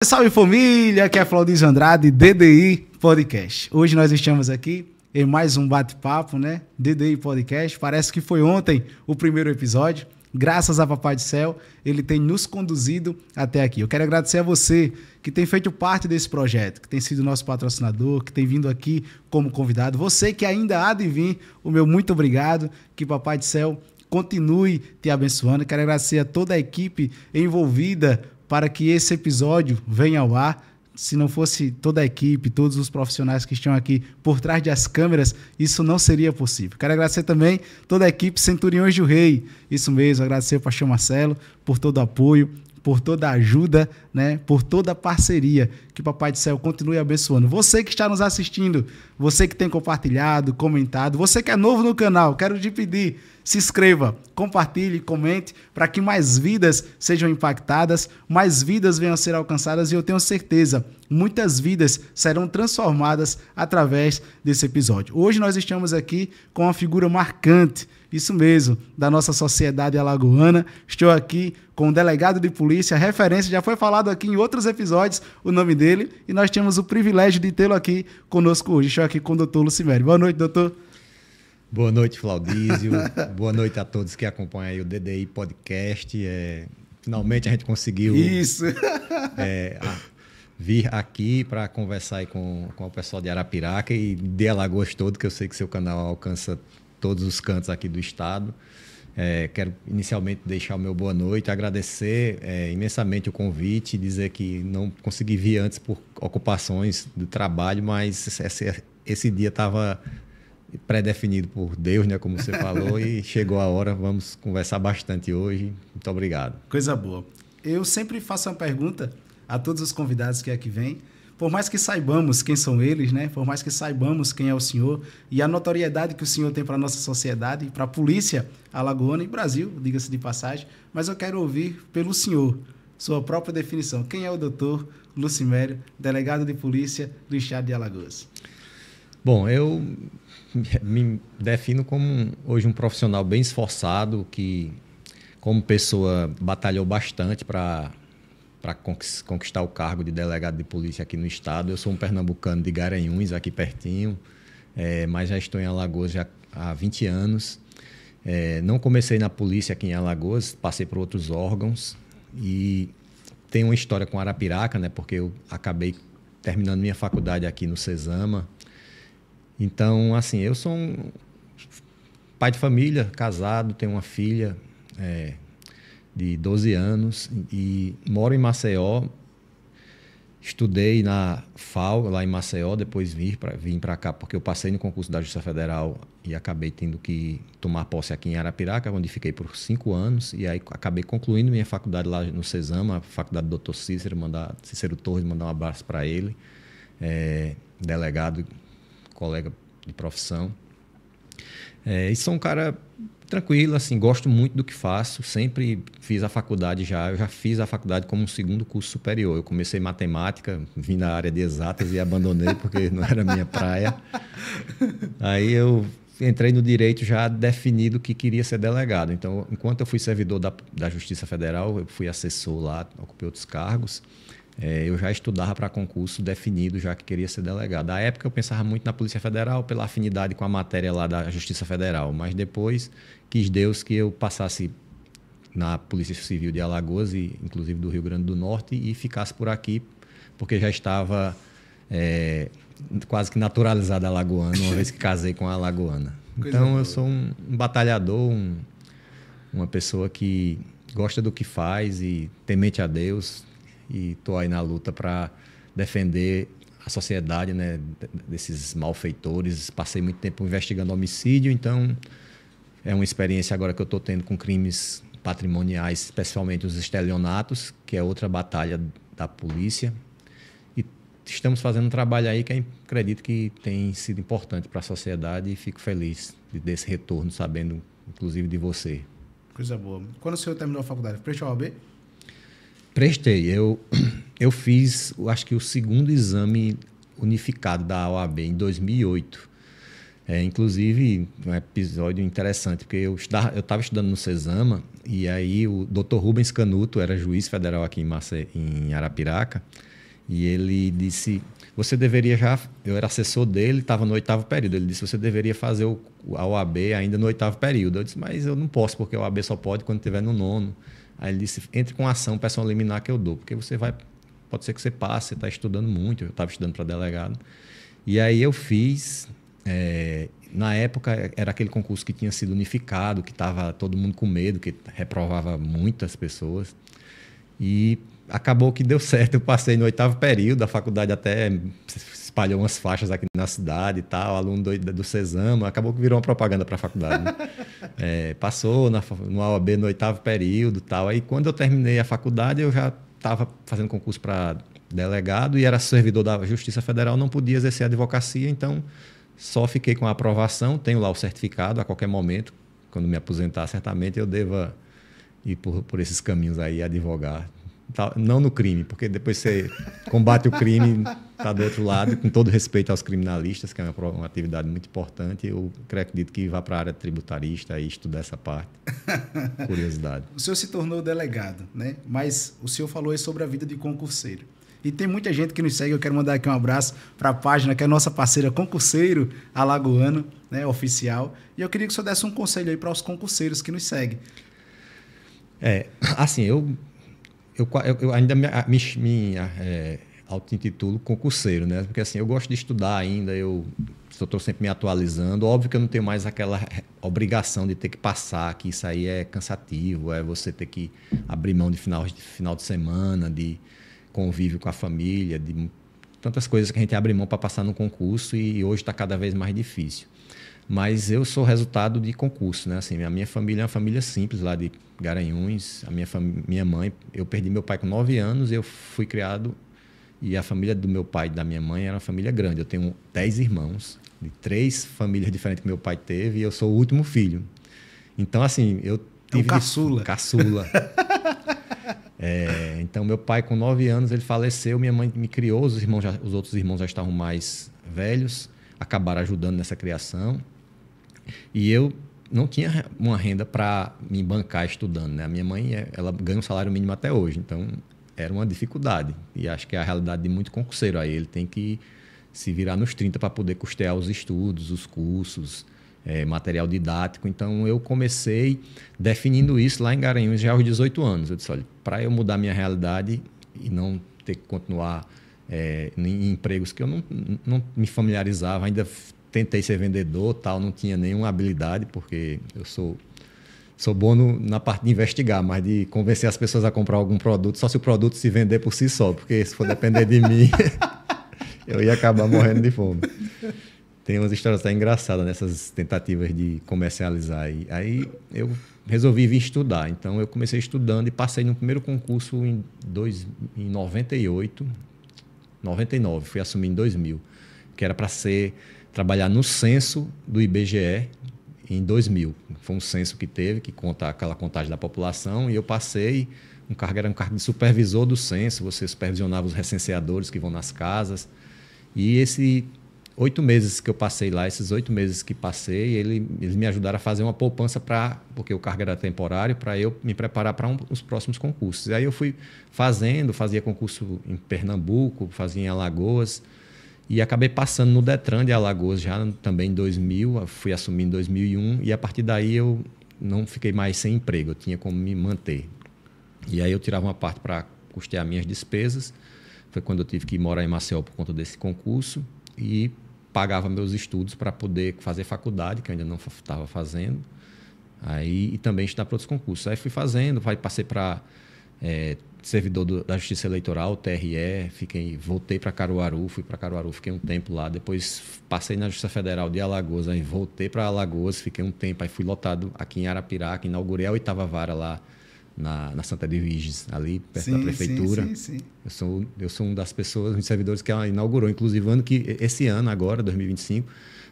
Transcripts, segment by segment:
Salve família, aqui é Flaudísio Andrade, DDI Podcast. Hoje nós estamos aqui em mais um bate-papo, né? DDI Podcast. Parece que foi ontem o primeiro episódio. Graças a Papai do Céu, ele tem nos conduzido até aqui. Eu quero agradecer a você que tem feito parte desse projeto, que tem sido nosso patrocinador, que tem vindo aqui como convidado. Você que ainda há de vir, o meu muito obrigado. Que Papai do Céu continue te abençoando. Quero agradecer a toda a equipe envolvida para que esse episódio venha ao ar. Se não fosse toda a equipe, todos os profissionais que estão aqui por trás das câmeras, isso não seria possível. Quero agradecer também toda a equipe Centuriões do Rei. Isso mesmo, agradecer ao pastor Marcelo por todo o apoio, por toda a ajuda, né? Por toda a parceria. Que o Papai do Céu continue abençoando. Você que está nos assistindo, você que tem compartilhado, comentado, você que é novo no canal, quero te pedir, se inscreva, compartilhe, comente, para que mais vidas sejam impactadas, mais vidas venham a ser alcançadas e eu tenho certeza, muitas vidas serão transformadas através desse episódio. Hoje nós estamos aqui com uma figura marcante, isso mesmo, da nossa sociedade alagoana. Estou aqui com o delegado de polícia, referência, já foi falado aqui em outros episódios o nome dele, e nós temos o privilégio de tê-lo aqui conosco hoje. Estou aqui com o doutor Lucimério. Boa noite, doutor. Boa noite, Flaudísio. Boa noite a todos que acompanham aí o DDI Podcast. Finalmente a gente conseguiu vir aqui para conversar aí com o pessoal de Arapiraca e de Alagoas todo, que eu sei que seu canal alcança todos os cantos aqui do estado. Quero inicialmente deixar o meu boa noite, agradecer imensamente o convite, dizer que não consegui vir antes por ocupações do trabalho, mas esse dia estava pré-definido por Deus, né, como você falou, e chegou a hora, vamos conversar bastante hoje. Muito obrigado. Coisa boa. Eu sempre faço uma pergunta a todos os convidados que aqui vêm, por mais que saibamos quem são eles, né, por mais que saibamos quem é o senhor e a notoriedade que o senhor tem para a nossa sociedade, para a polícia alagoana e Brasil, diga-se de passagem, mas eu quero ouvir pelo senhor, sua própria definição. Quem é o doutor Lucimério, delegado de polícia do estado de Alagoas? Bom, eu me defino como hoje um profissional bem esforçado, que como pessoa batalhou bastante para conquistar o cargo de delegado de polícia aqui no estado. Eu sou um pernambucano de Garanhuns, aqui pertinho, mas já estou em Alagoas já há 20 anos. Não comecei na polícia aqui em Alagoas, passei por outros órgãos e tenho uma história com Arapiraca, né, porque eu acabei terminando minha faculdade aqui no Cesama. Então, assim, eu sou um pai de família, casado, tenho uma filha de 12 anos e moro em Maceió. Estudei na FAO, lá em Maceió, depois vim para cá porque eu passei no concurso da Justiça Federal e acabei tendo que tomar posse aqui em Arapiraca, onde fiquei por 5 anos. E aí acabei concluindo minha faculdade lá no Cesama, a faculdade do Dr. Cícero Torres, mandar um abraço para ele, delegado, colega de profissão. E sou um cara tranquilo, assim, gosto muito do que faço, sempre fiz a faculdade eu já fiz a faculdade como um segundo curso superior. Eu comecei matemática, vim da área de exatas e abandonei porque não era minha praia. Aí eu entrei no direito já definido que queria ser delegado. Então, enquanto eu fui servidor da Justiça Federal, eu fui assessor lá, ocupei outros cargos. Eu já estudava para concurso definido, já que queria ser delegado. Na época eu pensava muito na Polícia Federal, pela afinidade com a matéria lá da Justiça Federal, mas depois quis Deus que eu passasse na Polícia Civil de Alagoas, e inclusive do Rio Grande do Norte, e ficasse por aqui, porque já estava quase que naturalizado alagoano, uma vez que casei com a alagoana. Então eu sou um batalhador, uma pessoa que gosta do que faz e temente a Deus, e estou aí na luta para defender a sociedade, né, desses malfeitores. Passei muito tempo investigando homicídio, então é uma experiência agora que eu estou tendo com crimes patrimoniais, especialmente os estelionatos, que é outra batalha da polícia. E estamos fazendo um trabalho aí que eu acredito que tem sido importante para a sociedade e fico feliz desse retorno, sabendo inclusive de você. Coisa boa. Quando o senhor terminou a faculdade, prestou a OAB? Prestei. Eu fiz, acho que o segundo exame unificado da OAB em 2008. Inclusive, um episódio interessante, porque eu estava estudando no Cesama, e aí o Dr. Rubens Canuto era juiz federal aqui em Arapiraca, E ele disse, você deveria já... Eu era assessor dele, estava no 8º período. Ele disse, você deveria fazer a OAB ainda no 8º período. Eu disse, mas eu não posso, porque a OAB só pode quando estiver no 9º. Aí ele disse, entre com ação, peça uma liminar que eu dou, porque você vai... Pode ser que você passe, você está estudando muito. Eu estava estudando para delegado. E aí eu fiz... na época, era aquele concurso que tinha sido unificado, que estava todo mundo com medo, que reprovava muitas pessoas. E acabou que deu certo. Eu passei no 8º período, a faculdade até espalhou umas faixas aqui na cidade e tal, aluno do Cesama, acabou que virou uma propaganda para a faculdade. Né? Passou no AOB no 8º período e tal. Aí, quando eu terminei a faculdade, eu já estava fazendo concurso para delegado e era servidor da Justiça Federal, não podia exercer a advocacia, então só fiquei com a aprovação, tenho lá o certificado, a qualquer momento, quando me aposentar, certamente eu deva ir por esses caminhos aí, advogar. Não no crime, porque depois você combate o crime, está do outro lado, com todo respeito aos criminalistas, que é uma atividade muito importante. Eu acredito que vá para a área tributarista e estudar essa parte. Curiosidade. O senhor se tornou delegado, né? Mas o senhor falou aí sobre a vida de concurseiro. E tem muita gente que nos segue, eu quero mandar aqui um abraço para a página, que é a nossa parceira Concurseiro Alagoano, né, oficial. E eu queria que o senhor desse um conselho aí para os concurseiros que nos seguem. Assim, eu ainda me auto-intitulo concurseiro, né? Porque assim, eu gosto de estudar ainda, eu estou sempre me atualizando. Óbvio que eu não tenho mais aquela obrigação de ter que passar, que isso aí é cansativo, é você ter que abrir mão de final de semana, de convívio com a família, de tantas coisas que a gente abre mão para passar no concurso e hoje está cada vez mais difícil. Mas eu sou resultado de concurso, né? Assim, a minha família é uma família simples lá de Garanhuns. Minha mãe, eu perdi meu pai com 9 anos, eu fui criado e a família do meu pai e da minha mãe era uma família grande. Eu tenho 10 irmãos, de 3 famílias diferentes que meu pai teve e eu sou o último filho. Então, assim, eu tive... caçula. Caçula. Então, meu pai com 9 anos, ele faleceu, minha mãe me criou, os outros irmãos já estavam mais velhos, acabaram ajudando nessa criação. E eu não tinha uma renda para me bancar estudando, né? A minha mãe, ela ganha um salário mínimo até hoje, então era uma dificuldade. E acho que é a realidade de muito concurseiro. Aí ele tem que se virar nos 30 para poder custear os estudos, os cursos, material didático. Então eu comecei definindo isso lá em Garanhuns já aos 18 anos. Eu disse, olha, para eu mudar minha realidade e não ter que continuar em empregos que eu não me familiarizava, ainda tentei ser vendedor, tal, não tinha nenhuma habilidade, porque eu sou bom na parte de investigar, mas de convencer as pessoas a comprar algum produto, só se o produto se vender por si só, porque se for depender de mim, eu ia acabar morrendo de fome. Tem umas histórias até engraçadas nessas tentativas de comercializar. Aí eu resolvi vir estudar. Então eu comecei estudando e passei no primeiro concurso em 98, 99, fui assumir em 2000, que era para trabalhar no censo do IBGE em 2000. Foi um censo que teve, que conta aquela contagem da população, e eu passei, era um cargo de supervisor do censo, você supervisionava os recenseadores que vão nas casas. E esses 8 meses que eu passei lá, esses 8 meses que passei, eles me ajudaram a fazer uma poupança, porque o cargo era temporário, para eu me preparar para os próximos concursos. E aí eu fui fazia concurso em Pernambuco, fazia em Alagoas, e acabei passando no Detran de Alagoas já também em 2000, fui assumir em 2001, e a partir daí eu não fiquei mais sem emprego, eu tinha como me manter. E aí eu tirava uma parte para custear minhas despesas, foi quando eu tive que ir morar em Maceió por conta desse concurso, e pagava meus estudos para poder fazer faculdade, que eu ainda não estava fazendo, e também estudar para outros concursos. Aí fui fazendo, passei para servidor da Justiça Eleitoral, TRE, voltei para Caruaru, fui para Caruaru, fiquei um tempo lá, depois passei na Justiça Federal de Alagoas, aí voltei para Alagoas, fiquei um tempo, aí fui lotado aqui em Arapiraca, inaugurei a 8ª vara lá na Santa Edviges, ali perto da prefeitura. Sim. Eu sou uma das pessoas, um dos servidores que ela inaugurou, inclusive esse ano agora, 2025,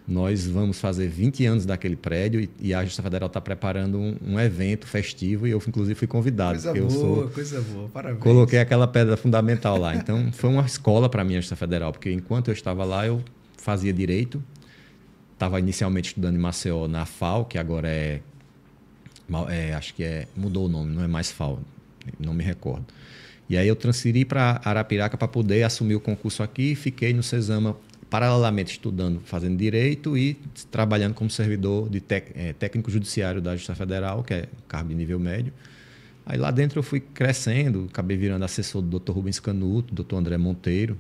nós vamos fazer 20 anos daquele prédio e a Justiça Federal está preparando um evento festivo e eu, inclusive, fui convidado. Coisa boa, parabéns. Coloquei aquela pedra fundamental lá. Então, foi uma escola para mim a Justiça Federal, porque enquanto eu estava lá, eu fazia Direito, estava inicialmente estudando em Maceió na FAO, que agora acho que mudou o nome, não é mais FAO, não me recordo. E aí eu transferi para Arapiraca para poder assumir o concurso aqui. Fiquei no Cesama paralelamente estudando, fazendo direito e trabalhando como servidor de técnico judiciário da Justiça Federal, que é cargo de nível médio. Aí lá dentro eu fui crescendo, acabei virando assessor do Dr. Rubens Canuto, Dr. André Monteiro.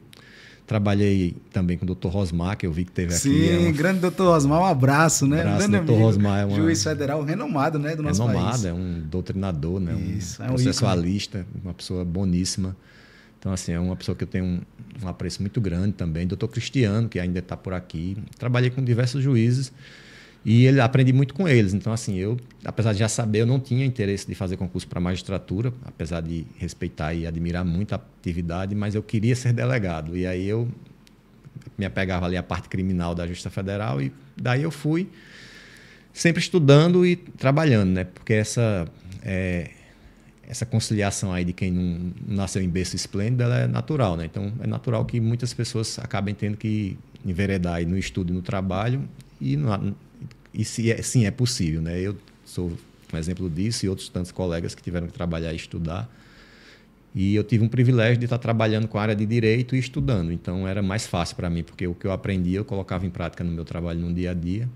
Trabalhei também com o Dr. Rosmar, que eu vi que teve aqui. Sim, grande Dr. Rosmar, um abraço, né? Abraço, grande Dr. Rosmar juiz federal renomado, né, do nosso país. É um doutrinador, né? Isso, um processualista, uma pessoa boníssima. Então, assim, é uma pessoa que eu tenho um apreço muito grande também. Dr. Cristiano, que ainda está por aqui. Trabalhei com diversos juízes e aprendi muito com eles. Então, assim, eu, apesar de já saber, eu não tinha interesse de fazer concurso para magistratura, apesar de respeitar e admirar muito a atividade, mas eu queria ser delegado. E aí eu me apegava ali à parte criminal da Justiça Federal e daí eu fui sempre estudando e trabalhando, né? Porque essa conciliação aí de quem não nasceu em berço esplêndido, ela é natural, né? Então, é natural que muitas pessoas acabem tendo que enveredar aí no estudo e no trabalho sim, é possível, né? Eu sou um exemplo disso e outros tantos colegas que tiveram que trabalhar e estudar. E eu tive um privilégio de estar trabalhando com a área de direito e estudando. Então, era mais fácil para mim, porque o que eu aprendi eu colocava em prática no meu trabalho no dia a dia.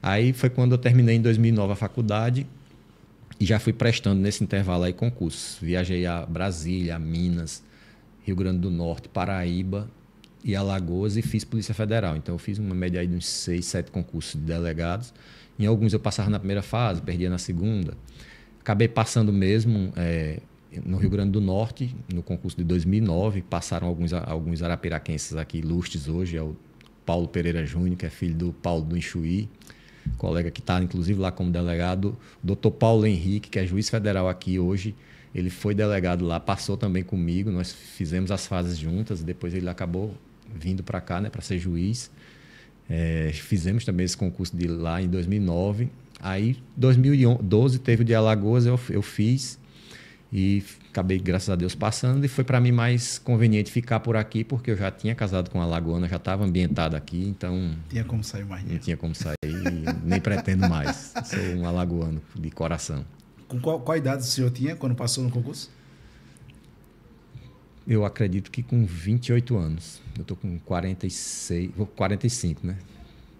Aí foi quando eu terminei em 2009 a faculdade e já fui prestando nesse intervalo aí concursos. Viajei a Brasília, a Minas, Rio Grande do Norte, Paraíba e Alagoas e fiz Polícia Federal. Então, eu fiz uma média aí de uns 6, 7 concursos de delegados. Em alguns eu passava na primeira fase, perdia na segunda. Acabei passando mesmo no Rio Grande do Norte, no concurso de 2009. Passaram alguns arapiraquenses aqui ilustres hoje. É o Paulo Pereira Júnior, que é filho do Paulo do Enxuí, colega que está, inclusive, lá como delegado. O Dr. Paulo Henrique, que é juiz federal aqui hoje, ele foi delegado lá, passou também comigo. Nós fizemos as fases juntas, depois ele acabou vindo para cá, né, para ser juiz. Fizemos também esse concurso de lá em 2009. Aí, em 2012, teve o de Alagoas, eu fiz e acabei, graças a Deus, passando. E foi para mim mais conveniente ficar por aqui, porque eu já tinha casado com uma alagoana, já estava ambientado aqui, então... Tinha como sair mais. Não tinha como sair, nem pretendo mais. Sou um alagoano de coração. Com qual idade o senhor tinha quando passou no concurso? Eu acredito que com 28 anos. Eu estou com 45, né?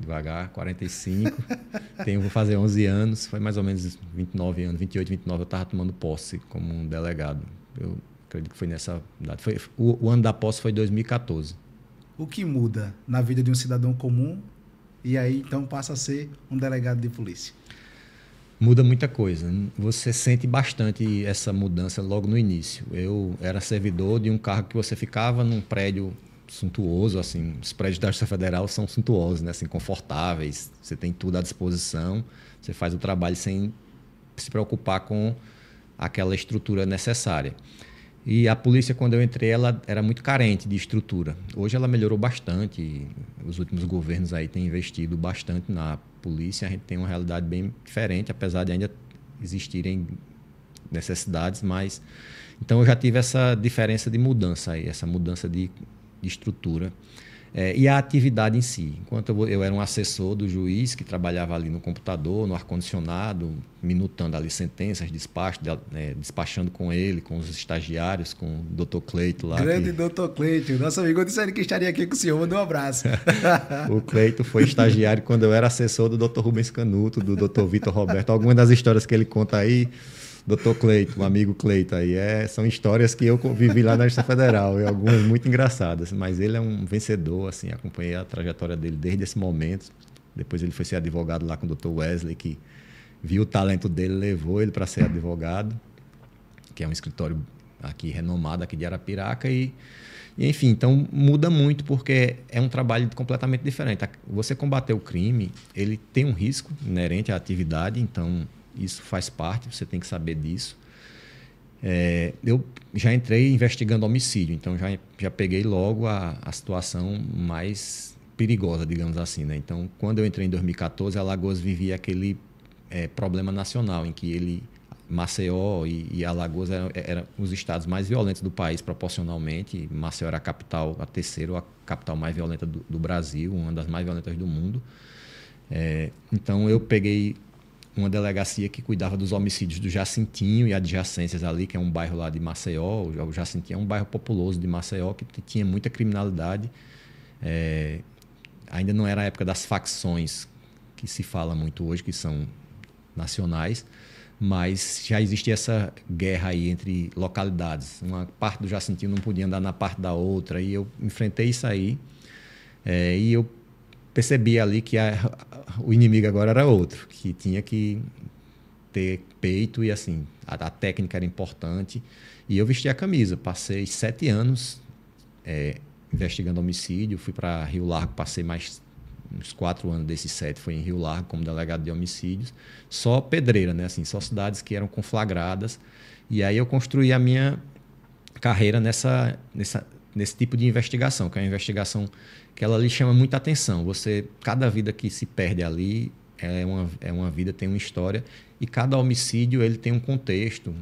Devagar, 45. Vou fazer 11 anos. Foi mais ou menos 29 anos, 28, 29. Eu estava tomando posse como um delegado. Eu acredito que foi nessa data. O ano da posse foi 2014. O que muda na vida de um cidadão comum e aí então passa a ser um delegado de polícia? Muda muita coisa. Você sente bastante essa mudança logo no início. Eu era servidor de um cargo que você ficava num prédio suntuoso, assim, os prédios da Justiça Federal são suntuosos, né, assim, confortáveis, você tem tudo à disposição, você faz o trabalho sem se preocupar com aquela estrutura necessária. E a polícia, quando eu entrei, ela era muito carente de estrutura. Hoje ela melhorou bastante, os últimos governos aí têm investido bastante na polícia, a gente tem uma realidade bem diferente, apesar de ainda existirem necessidades, mas... Então eu já tive essa diferença de mudança aí, essa mudança de estrutura. E a atividade em si. Enquanto eu era um assessor do juiz que trabalhava ali no computador, no ar-condicionado, minutando ali sentenças, despachando com ele, com os estagiários, com o Dr. Cleito lá. Grande Dr. Cleito, nosso amigo disse que estaria aqui com o senhor, manda um abraço. O Cleito foi estagiário quando eu era assessor do Dr. Rubens Canuto, do Dr. Vitor Roberto. Algumas das histórias que ele conta aí, Dr. Cleito, um amigo Cleito aí, são histórias que eu vivi lá na Justiça Federal, e algumas muito engraçadas, mas ele é um vencedor, assim, acompanhei a trajetória dele desde esse momento. Depois ele foi ser advogado lá com o Dr. Wesley, que viu o talento dele, levou ele para ser advogado, que é um escritório aqui renomado, aqui de Arapiraca, e enfim, então muda muito porque é um trabalho completamente diferente. Você combater o crime, ele tem um risco inerente à atividade, então isso faz parte, você tem que saber disso. Eu já entrei investigando homicídio, então já peguei logo a situação mais perigosa, digamos assim, né? Então, quando eu entrei em 2014, Alagoas vivia aquele problema nacional, em que Maceió e Alagoas eram os estados mais violentos do país proporcionalmente. Maceió era a capital, a terceira, a capital mais violenta do Brasil, uma das mais violentas do mundo. Então, eu peguei uma delegacia que cuidava dos homicídios do Jacintinho e adjacências ali, que é um bairro lá de Maceió. O Jacintinho é um bairro populoso de Maceió que tinha muita criminalidade. Ainda não era a época das facções que se fala muito hoje, que são nacionais, mas já existia essa guerra aí entre localidades. Uma parte do Jacintinho não podia andar na parte da outra, e eu enfrentei isso aí, e eu percebi ali que o inimigo agora era outro, que tinha que ter peito e assim, a técnica era importante. E eu vesti a camisa, passei 7 anos investigando homicídio, fui para Rio Largo, passei mais uns 4 anos desses 7, foi em Rio Largo como delegado de homicídios, só pedreira, né? Assim, só cidades que eram conflagradas. E aí eu construí a minha carreira nesse tipo de investigação, que é uma investigação que ela lhe chama muita atenção. Cada vida que se perde ali é uma vida, tem uma história, e cada homicídio ele tem um contexto,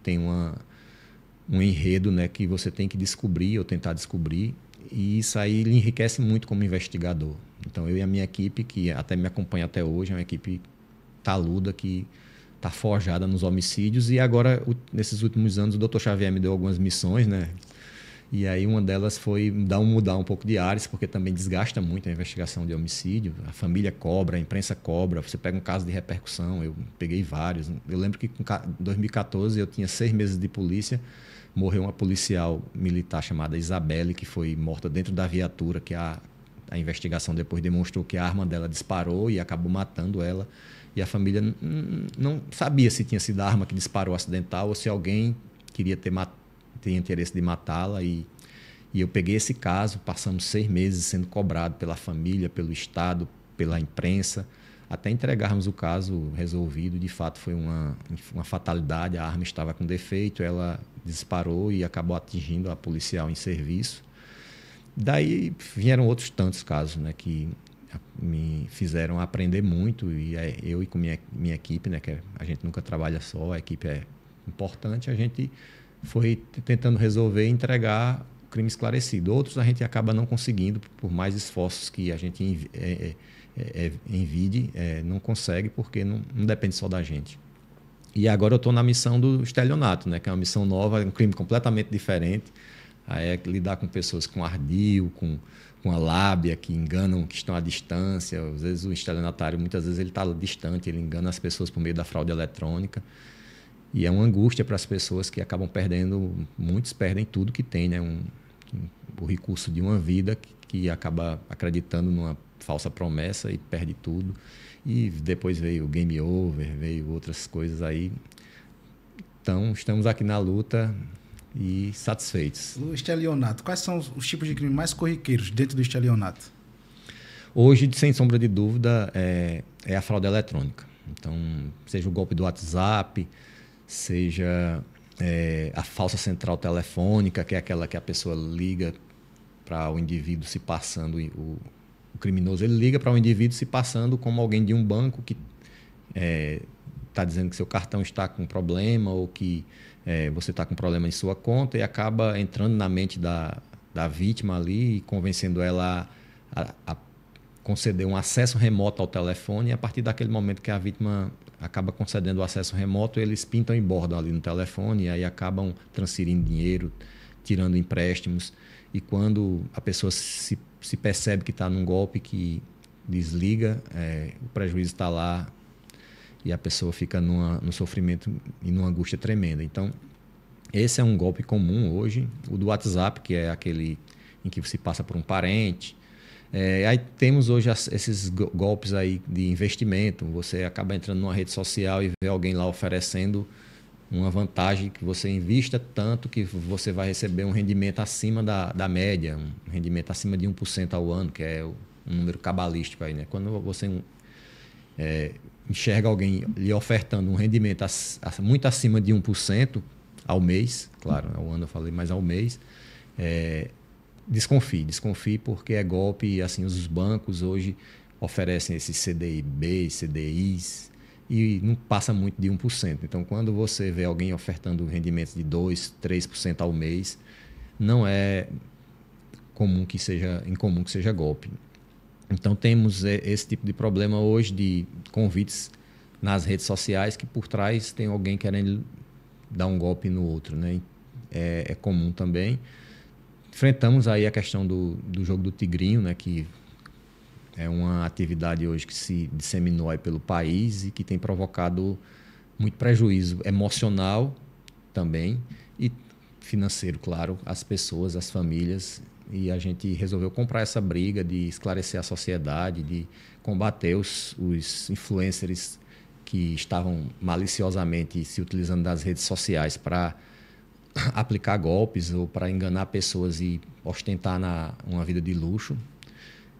tem um enredo, né, que você tem que descobrir ou tentar descobrir, e isso aí lhe enriquece muito como investigador. Então eu e a minha equipe, que até me acompanha até hoje, é uma equipe taluda que está forjada nos homicídios, e agora, nesses últimos anos, o Dr. Xavier me deu algumas missões, né? E aí uma delas foi mudar um pouco de áreas, porque também desgasta muito a investigação de homicídio. A família cobra, a imprensa cobra, você pega um caso de repercussão, eu peguei vários. Eu lembro que em 2014 eu tinha 6 meses de polícia, morreu uma policial militar chamada Isabelle, que foi morta dentro da viatura, que a investigação depois demonstrou que a arma dela disparou e acabou matando ela. E a família não sabia se tinha sido a arma que disparou acidental ou se alguém queria ter interesse de matá-la, e eu peguei esse caso, passamos 6 meses sendo cobrado pela família, pelo Estado, pela imprensa, até entregarmos o caso resolvido. De fato foi uma fatalidade, a arma estava com defeito, ela disparou e acabou atingindo a policial em serviço. Daí vieram outros tantos casos, né, que me fizeram aprender muito, e eu e com minha equipe, né, que a gente nunca trabalha só, a equipe é importante, a gente foi tentando resolver e entregar o crime esclarecido. Outros a gente acaba não conseguindo, por mais esforços que a gente envide, não consegue, porque não depende só da gente. E agora eu estou na missão do estelionato, né, que é uma missão nova, um crime completamente diferente. Aí é lidar com pessoas com ardil, com a lábia, que enganam, que estão à distância. Às vezes o estelionatário, muitas vezes ele está distante, ele engana as pessoas por meio da fraude eletrônica. E é uma angústia para as pessoas que acabam perdendo, muitos perdem tudo que tem, né? O recurso de uma vida que acaba acreditando numa falsa promessa e perde tudo. E depois veio o game over, veio outras coisas aí. Então, estamos aqui na luta e satisfeitos. O estelionato, quais são os tipos de crime mais corriqueiros dentro do estelionato? Hoje, sem sombra de dúvida, é a fraude eletrônica. Então, seja o golpe do WhatsApp, seja a falsa central telefônica, que é aquela que a pessoa liga para o indivíduo se passando, o criminoso ele liga para o indivíduo se passando como alguém de um banco que está dizendo que seu cartão está com problema, ou que você está com problema em sua conta, e acaba entrando na mente da vítima ali e convencendo ela a conceder um acesso remoto ao telefone. E a partir daquele momento que a vítima acaba concedendo o acesso remoto, eles pintam e bordam ali no telefone, e aí acabam transferindo dinheiro, tirando empréstimos. E quando a pessoa se percebe que está num golpe, que desliga, o prejuízo está lá, e a pessoa fica num sofrimento e numa angústia tremenda. Então, esse é um golpe comum hoje. O do WhatsApp, que é aquele em que você passa por um parente. Aí temos hoje esses golpes aí de investimento. Você acaba entrando numa rede social e vê alguém lá oferecendo uma vantagem, que você invista tanto que você vai receber um rendimento acima da média, um rendimento acima de 1% ao ano, que é um número cabalístico aí, né? Quando você enxerga alguém lhe ofertando um rendimento muito acima de 1% ao mês, claro, ao ano eu falei, mas ao mês, desconfie, porque é golpe. E assim, os bancos hoje oferecem esses CDIB, CDIs, e não passa muito de 1%. Então, quando você vê alguém ofertando rendimentos de 2%, 3% ao mês, não é incomum que seja golpe. Então, temos esse tipo de problema hoje de convites nas redes sociais que por trás tem alguém querendo dar um golpe no outro, né? É comum também. Enfrentamos aí a questão do jogo do tigrinho, né? Que é uma atividade hoje que se disseminou aí pelo país e que tem provocado muito prejuízo emocional também e financeiro, claro, às pessoas, às famílias. E a gente resolveu comprar essa briga de esclarecer a sociedade, de combater os influencers que estavam maliciosamente se utilizando das redes sociais para aplicar golpes ou para enganar pessoas e ostentar uma vida de luxo.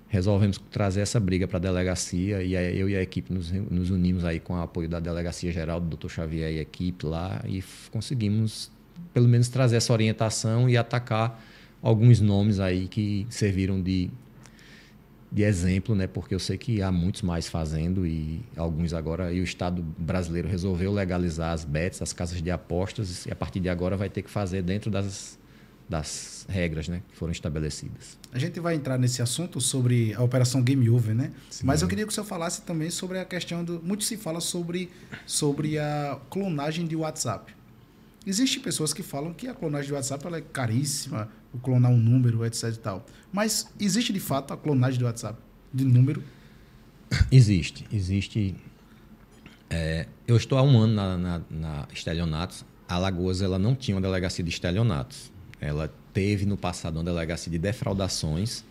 Resolvemos trazer essa briga para a delegacia e eu e a equipe nos unimos aí com o apoio da Delegacia Geral, do Dr. Xavier e a equipe lá, e conseguimos pelo menos trazer essa orientação e atacar alguns nomes aí que serviram de exemplo, né? Porque eu sei que há muitos mais fazendo e alguns agora, e o Estado brasileiro resolveu legalizar as bets, as casas de apostas, e a partir de agora vai ter que fazer dentro das regras, né, que foram estabelecidas. A gente vai entrar nesse assunto sobre a operação Game Over, né? Sim. Mas eu queria que o senhor falasse também sobre a questão do... Muito se fala sobre a clonagem de WhatsApp. Existem pessoas que falam que a clonagem de WhatsApp ela é caríssima, o clonar um número, etc e tal. Mas existe de fato a clonagem de WhatsApp, de número? Existe. Eu estou há um ano na estelionatos. A Alagoas ela não tinha uma delegacia de estelionatos. Ela teve no passado uma delegacia de defraudações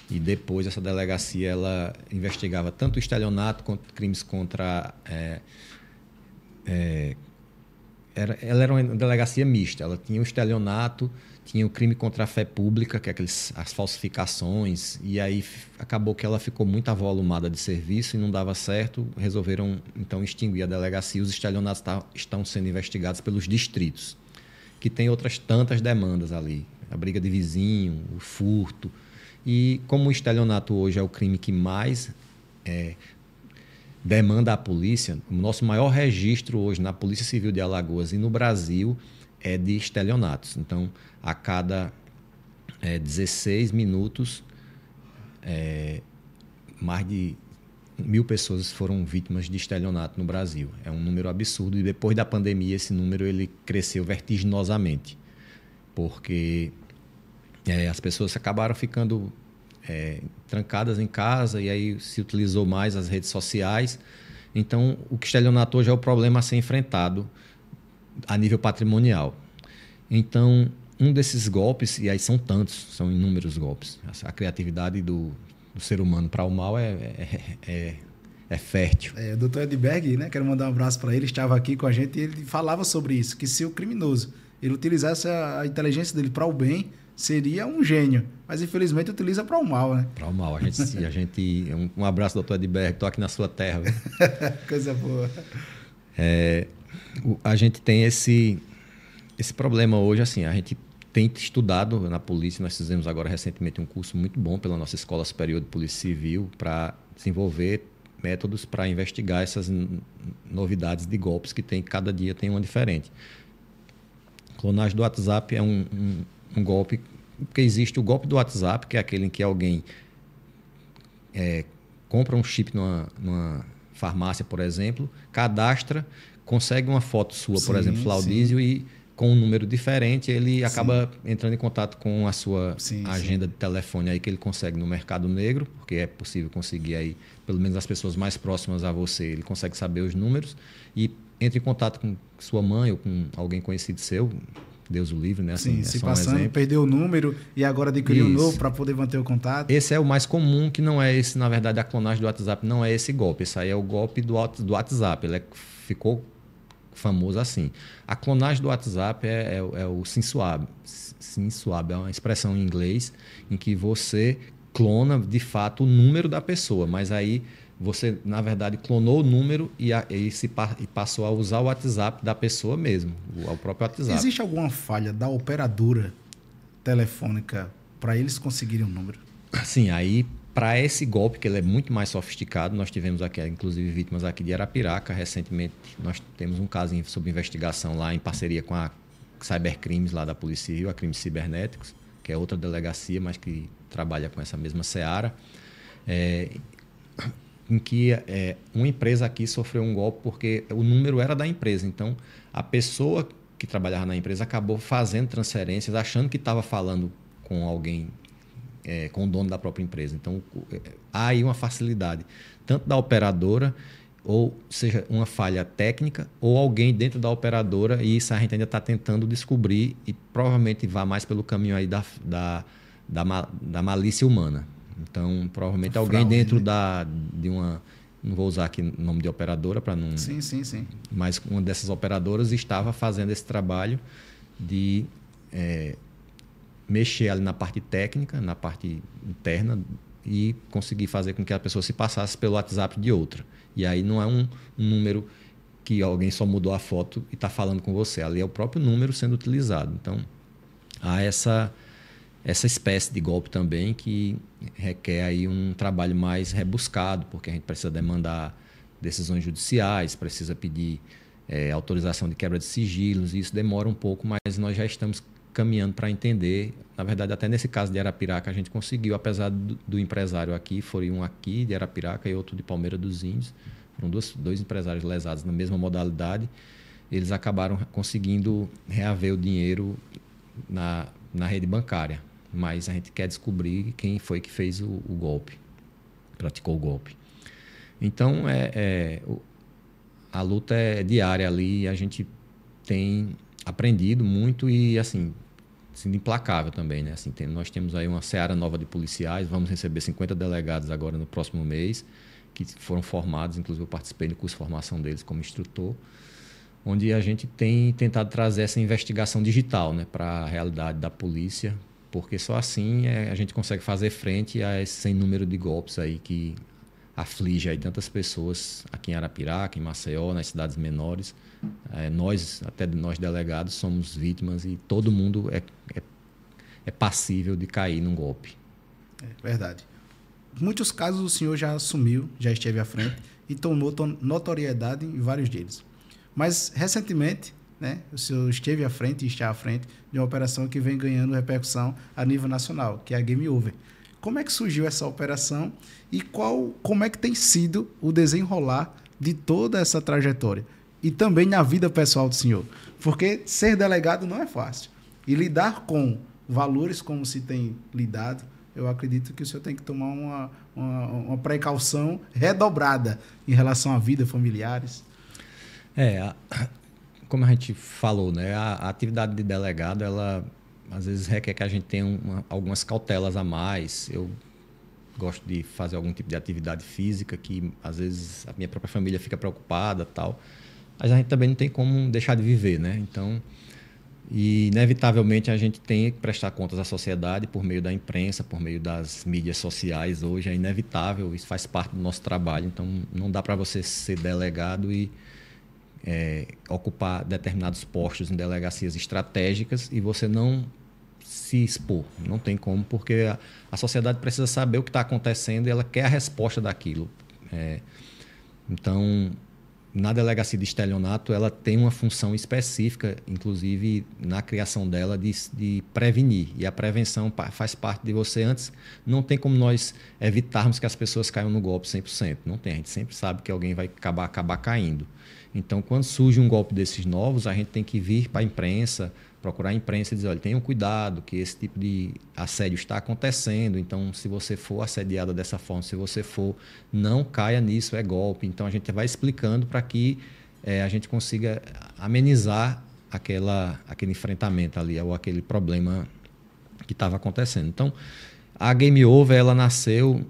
e depois essa delegacia ela investigava tanto o estelionato quanto crimes contra... ela era uma delegacia mista. Ela tinha o estelionato, tinha o crime contra a fé pública, que é as falsificações, e aí acabou que ela ficou muito avolumada de serviço e não dava certo. Resolveram, então, extinguir a delegacia. Os estelionatos estão sendo investigados pelos distritos, que tem outras tantas demandas ali. A briga de vizinho, o furto. E como o estelionato hoje é o crime que mais demanda a polícia, o nosso maior registro hoje na Polícia Civil de Alagoas e no Brasil é de estelionatos. Então, a cada 16 minutos, mais de 1.000 pessoas foram vítimas de estelionato no Brasil. É um número absurdo e depois da pandemia esse número ele cresceu vertiginosamente, porque as pessoas acabaram ficando trancadas em casa e aí se utilizou mais as redes sociais. Então, o estelionato hoje é o problema a ser enfrentado a nível patrimonial. Então, um desses golpes, e aí são tantos, são inúmeros golpes. A criatividade do ser humano para o mal é fértil. O doutor Edberg, né, quero mandar um abraço para ele, estava aqui com a gente e ele falava sobre isso, que se o criminoso ele utilizasse a inteligência dele para o bem, seria um gênio, mas infelizmente utiliza para o mal, né? Para o mal. Um abraço, doutor Edberg, estou aqui na sua terra. Coisa boa. A gente tem esse problema hoje, assim, a gente tem estudado na polícia, nós fizemos agora recentemente um curso muito bom pela nossa Escola Superior de Polícia Civil para desenvolver métodos para investigar essas novidades de golpes que tem, cada dia tem uma diferente. Clonagem do WhatsApp é um golpe, porque existe o golpe do WhatsApp, que é aquele em que alguém compra um chip numa farmácia, por exemplo, cadastra, consegue uma foto sua, por exemplo, Flaudísio, e com um número diferente, ele acaba entrando em contato com a sua agenda de telefone aí que ele consegue no mercado negro, porque é possível conseguir aí, pelo menos as pessoas mais próximas a você, ele consegue saber os números e entra em contato com sua mãe ou com alguém conhecido seu, Deus o livre, né? Assim, se passando, perdeu o número e agora adquiriu um novo para poder manter o contato. Esse é o mais comum, que não é esse, na verdade, a clonagem do WhatsApp não é esse golpe. Esse aí é o golpe do WhatsApp. Ele ficou famoso assim. A clonagem do WhatsApp é o SimSwap. SimSwap é uma expressão em inglês em que você clona, de fato, o número da pessoa, mas aí você, na verdade, clonou o número e passou a usar o WhatsApp da pessoa mesmo, o próprio WhatsApp. Existe alguma falha da operadora telefônica para eles conseguirem um número? Sim, aí para esse golpe, que ele é muito mais sofisticado, nós tivemos aqui, inclusive, vítimas aqui de Arapiraca. Recentemente, nós temos um caso sob investigação lá em parceria com a Cybercrimes lá da Polícia Civil, a Crimes Cibernéticos, que é outra delegacia, mas que trabalha com essa mesma seara. em que uma empresa aqui sofreu um golpe porque o número era da empresa. Então, a pessoa que trabalhava na empresa acabou fazendo transferências, achando que estava falando com alguém, com o dono da própria empresa. Então, há aí uma facilidade, tanto da operadora, ou seja, uma falha técnica, ou alguém dentro da operadora, e isso a gente ainda está tentando descobrir e provavelmente vai mais pelo caminho aí da malícia humana. Então, provavelmente alguém dentro de uma... Não vou usar aqui o nome de operadora para não... Sim. Mas uma dessas operadoras estava fazendo esse trabalho de mexer ali na parte técnica, na parte interna, e conseguir fazer com que a pessoa se passasse pelo WhatsApp de outra. E aí não é um número que alguém só mudou a foto e está falando com você. Ali é o próprio número sendo utilizado. Então, há essa espécie de golpe também que requer aí um trabalho mais rebuscado, porque a gente precisa demandar decisões judiciais, precisa pedir autorização de quebra de sigilos, e isso demora um pouco, mas nós já estamos caminhando para entender. Na verdade, até nesse caso de Arapiraca a gente conseguiu, apesar do empresário aqui, foi um aqui de Arapiraca e outro de Palmeira dos Índios, foram dois empresários lesados na mesma modalidade, eles acabaram conseguindo reaver o dinheiro na rede bancária. Mas a gente quer descobrir quem foi que fez o golpe, praticou o golpe. Então, a luta é diária ali, a gente tem aprendido muito e, assim, sendo implacável também, né? Assim, nós temos aí uma seara nova de policiais, vamos receber 50 delegados agora no próximo mês, que foram formados, inclusive eu participei do curso de formação deles como instrutor, onde a gente tem tentado trazer essa investigação digital, né, para a realidade da polícia, porque só assim a gente consegue fazer frente a esse sem número de golpes aí que aflige aí tantas pessoas aqui em Arapiraca, em Maceió, nas cidades menores. Até nós delegados, somos vítimas e todo mundo é passível de cair num golpe. É verdade. Em muitos casos o senhor já assumiu, já esteve à frente e tomou notoriedade em vários deles. Mas, recentemente, né, o senhor esteve à frente e está à frente de uma operação que vem ganhando repercussão a nível nacional, que é a Game Over. Como é que surgiu essa operação e como é que tem sido o desenrolar de toda essa trajetória? E também na vida pessoal do senhor. Porque ser delegado não é fácil. E lidar com valores como se tem lidado, eu acredito que o senhor tem que tomar uma precaução redobrada em relação à vida, familiares. Como a gente falou, né, a atividade de delegado, ela às vezes requer que a gente tenha algumas cautelas a mais. Eu gosto de fazer algum tipo de atividade física que às vezes a minha própria família fica preocupada, tal. Mas a gente também não tem como deixar de viver, né? Então, inevitavelmente a gente tem que prestar contas à sociedade por meio da imprensa, por meio das mídias sociais. Hoje é inevitável, isso faz parte do nosso trabalho. Então, não dá para você ser delegado e ocupar determinados postos em delegacias estratégicas e você não se expor. Não tem como, porque a sociedade precisa saber o que está acontecendo e ela quer a resposta daquilo. Então, na delegacia de estelionato, ela tem uma função específica, inclusive na criação dela, de prevenir. E a prevenção faz parte de você antes. Não tem como nós evitarmos que as pessoas caiam no golpe 100%. Não tem. A gente sempre sabe que alguém vai acabar caindo. Então, quando surge um golpe desses novos, a gente tem que vir para a imprensa, procurar a imprensa e dizer, olha, tenham cuidado que esse tipo de assédio está acontecendo, então se você for assediada dessa forma, se você for, não caia nisso, é golpe. Então a gente vai explicando para que a gente consiga amenizar aquele enfrentamento ali, ou aquele problema que estava acontecendo. Então, a Game Over, ela nasceu...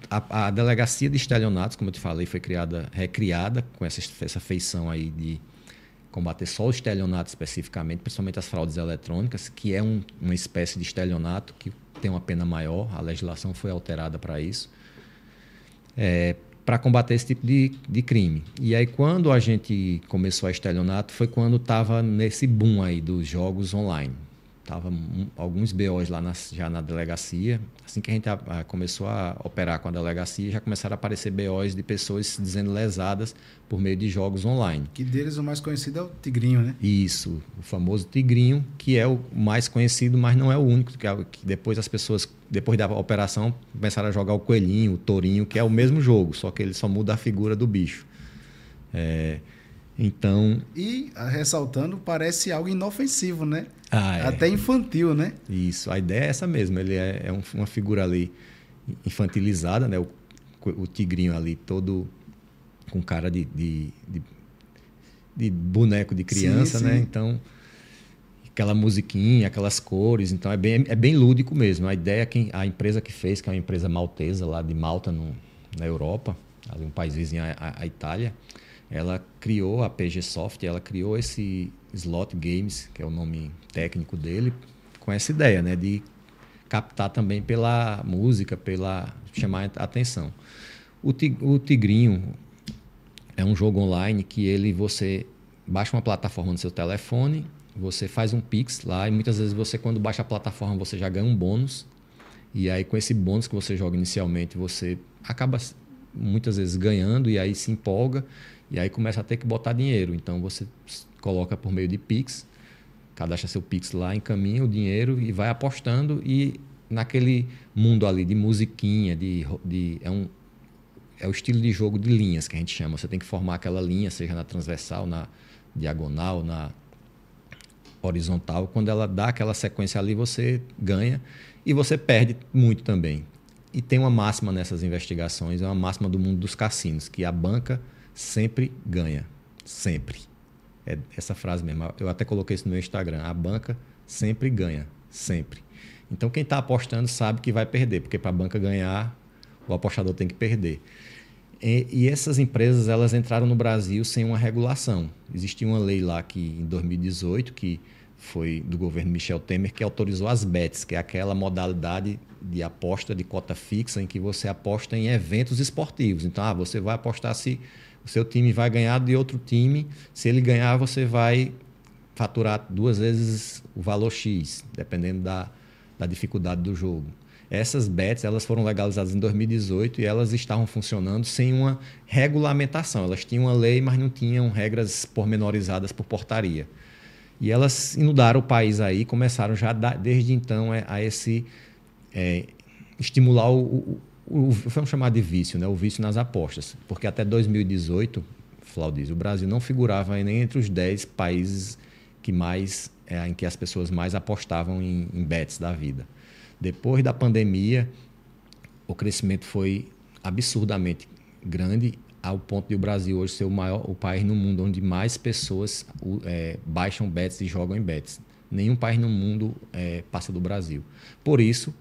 A delegacia de estelionatos, como eu te falei, foi recriada com essa feição aí de combater só o estelionato especificamente, principalmente as fraudes eletrônicas, que é uma espécie de estelionato que tem uma pena maior. A legislação foi alterada para isso, para combater esse tipo de crime. E aí, quando a gente começou a estelionato, foi quando estava nesse boom aí dos jogos online. Tava alguns BOs lá já na delegacia. Assim que a gente começou a operar com a delegacia, já começaram a aparecer BOs de pessoas se dizendo lesadas por meio de jogos online. Que deles o mais conhecido é o Tigrinho, né? Isso, o famoso Tigrinho, que é o mais conhecido, mas não é o único. Que depois as pessoas, depois da operação, começaram a jogar o Coelhinho, o Tourinho, que é o mesmo jogo, só que ele só muda a figura do bicho. Então... E, ressaltando, parece algo inofensivo, né? É. Até infantil, né? Isso, a ideia é essa mesmo. Ele é uma figura ali infantilizada, né? O tigrinho ali todo com cara de boneco de criança, sim, sim, né? Então, aquela musiquinha, aquelas cores. Então, é bem lúdico mesmo. A ideia, a empresa que fez, que é uma empresa maltesa lá de Malta, na Europa, ali um país vizinho à Itália, ela criou, a PG Soft, ela criou esse Slot Games, que é o nome técnico dele, com essa ideia, né, de captar também pela música, pela chamar a atenção. O Tigrinho é um jogo online que você baixa uma plataforma no seu telefone, você faz um Pix lá e muitas vezes quando baixa a plataforma, você já ganha um bônus. E aí, com esse bônus que você joga inicialmente, você acaba muitas vezes ganhando e aí se empolga. E aí começa a ter que botar dinheiro. Então, você coloca por meio de Pix, cadastra seu Pix lá, encaminha o dinheiro e vai apostando. E naquele mundo ali de musiquinha, é o estilo de jogo de linhas que a gente chama. Você tem que formar aquela linha, seja na transversal, na diagonal, na horizontal. Quando ela dá aquela sequência ali, você ganha e você perde muito também. E tem uma máxima nessas investigações, é uma máxima do mundo dos cassinos, que a banca sempre ganha. Sempre. É essa frase mesmo. Eu até coloquei isso no meu Instagram. A banca sempre ganha. Sempre. Então, quem está apostando sabe que vai perder, porque para a banca ganhar, o apostador tem que perder. E essas empresas, elas entraram no Brasil sem uma regulação. Existia uma lei lá em 2018, que foi do governo Michel Temer, que autorizou as bets, que é aquela modalidade de aposta de cota fixa em que você aposta em eventos esportivos. Então, você vai apostar se o seu time vai ganhar de outro time. Se ele ganhar, você vai faturar 2 vezes o valor X, dependendo da dificuldade do jogo. Essas bets, elas foram legalizadas em 2018 e elas estavam funcionando sem uma regulamentação. Elas tinham uma lei, mas não tinham regras pormenorizadas por portaria. E elas inundaram o país aí, começaram já desde então estimular vamos chamar de vício, né? O vício nas apostas. Porque até 2018, Flaudísio, o Brasil não figurava nem entre os 10 países em que as pessoas mais apostavam em bets da vida. Depois da pandemia, o crescimento foi absurdamente grande, ao ponto de o Brasil hoje ser o país no mundo onde mais pessoas baixam bets e jogam em bets. Nenhum país no mundo passa do Brasil. Por isso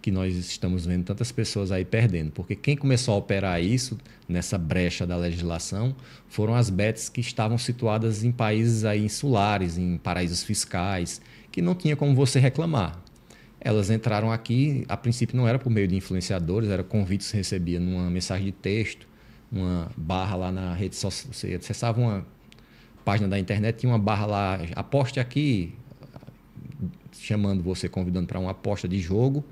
que nós estamos vendo tantas pessoas aí perdendo, porque quem começou a operar isso, nessa brecha da legislação, foram as bets que estavam situadas em países aí insulares, em paraísos fiscais, que não tinha como você reclamar. Elas entraram aqui, a princípio não era por meio de influenciadores, era convites que você recebia numa mensagem de texto, uma barra lá na rede social. Você acessava uma página da internet, tinha uma barra lá, aposte aqui, chamando você, convidando para uma aposta de jogo.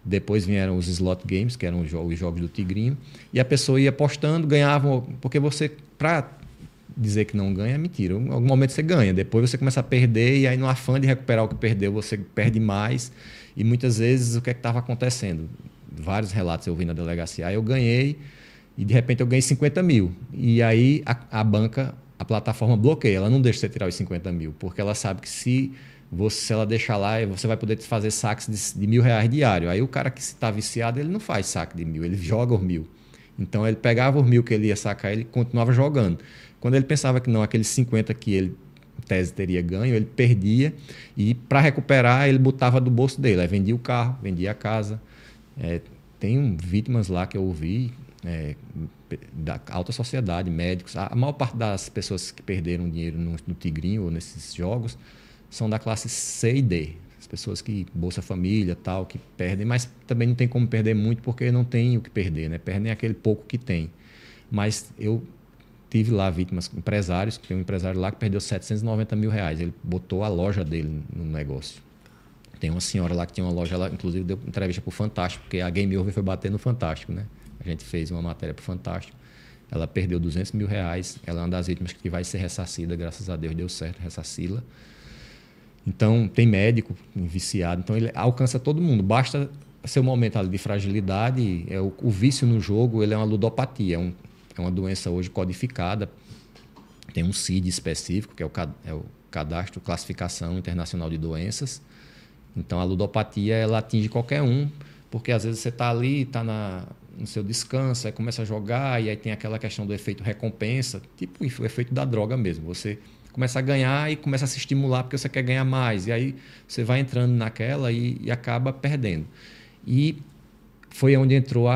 Depois vieram os slot games, que eram os jogos do Tigrinho, e a pessoa ia apostando, ganhava, porque você, para dizer que não ganha, é mentira. Em algum momento você ganha, depois você começa a perder, e aí no afã de recuperar o que perdeu, você perde mais. E muitas vezes o que é que estava acontecendo? Vários relatos eu vi na delegacia. Aí eu ganhei e de repente eu ganhei 50 mil. E aí a banca, a plataforma bloqueia, ela não deixa você tirar os 50 mil, porque ela sabe que se ela deixar lá, você vai poder fazer saques de R$1.000 diário. Aí o cara que está viciado, ele não faz saque de 1.000, ele joga os 1.000. Então ele pegava os 1.000 que ele ia sacar, ele continuava jogando. Quando ele pensava que não, aqueles 50 que ele tese teria ganho, ele perdia e para recuperar ele botava do bolso dele, aí vendia o carro, vendia a casa. Tem vítimas lá que eu ouvi da alta sociedade, médicos. A maior parte das pessoas que perderam dinheiro no Tigrinho ou nesses jogos são da classe C e D, as pessoas que Bolsa Família tal, que perdem, mas também não tem como perder muito porque não tem o que perder, né? Perdem aquele pouco que tem. Mas eu tive lá vítimas, empresários, tem um empresário lá que perdeu R$790 mil. Ele botou a loja dele no negócio. Tem uma senhora lá que tinha uma loja, ela inclusive deu entrevista para o Fantástico, porque a Game Over foi bater no Fantástico, né? A gente fez uma matéria para o Fantástico. Ela perdeu R$200 mil. Ela é uma das vítimas que vai ser ressarcida, graças a Deus deu certo ressarci-la. Então, tem médico viciado, então ele alcança todo mundo. Basta ser um momento ali de fragilidade. O vício no jogo, ele é uma ludopatia, é uma doença hoje codificada. Tem um CID específico, que é o Cadastro Classificação Internacional de Doenças. Então, a ludopatia, ela atinge qualquer um, porque às vezes você está ali, está no seu descanso, aí começa a jogar, e aí tem aquela questão do efeito recompensa, tipo o efeito da droga mesmo. Você começa a ganhar e começa a se estimular porque você quer ganhar mais. E aí você vai entrando naquela e acaba perdendo. E foi onde entrou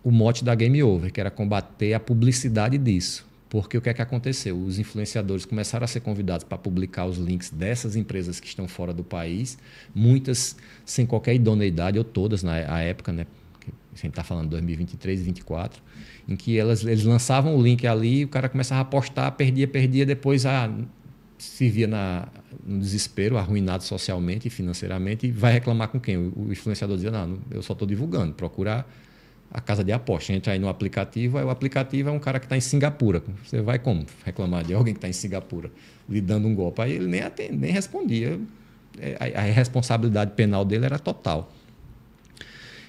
o mote da Game Over, que era combater a publicidade disso. Porque o que é que aconteceu? Os influenciadores começaram a ser convidados para publicar os links dessas empresas que estão fora do país, muitas sem qualquer idoneidade, ou todas na época, né? A gente está falando de 2023 e 2024, em que eles lançavam o link ali, o cara começava a postar, perdia, depois se via no desespero, arruinado socialmente e financeiramente, e vai reclamar com quem? O influenciador dizia, não, eu só estou divulgando, procurar a casa de aposta. Entra aí no aplicativo, aí o aplicativo é um cara que está em Singapura. Você vai como reclamar de alguém que está em Singapura lhe dando um golpe? Aí ele nem respondia. A responsabilidade penal dele era total.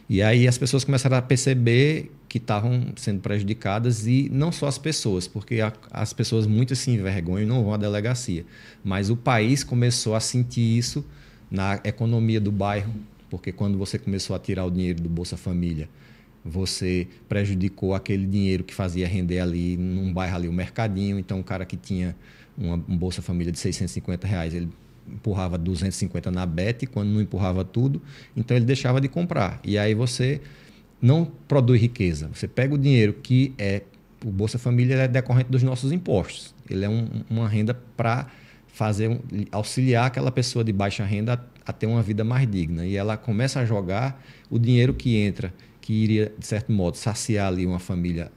E aí as pessoas começaram a perceber que estavam sendo prejudicadas, e não só as pessoas, porque as pessoas muitas se envergonham e não vão à delegacia. Mas o país começou a sentir isso na economia do bairro, porque quando você começou a tirar o dinheiro do Bolsa Família, você prejudicou aquele dinheiro que fazia render ali num bairro ali, o Mercadinho. Então, o cara que tinha um Bolsa Família de R$650, ele empurrava 250 na Bet, quando não empurrava tudo, então ele deixava de comprar. E aí você não produz riqueza. Você pega o dinheiro que o Bolsa Família é decorrente dos nossos impostos. Ele é uma renda para auxiliar aquela pessoa de baixa renda a ter uma vida mais digna. E ela começa a jogar o dinheiro que entra, que iria, de certo modo, saciar ali uma família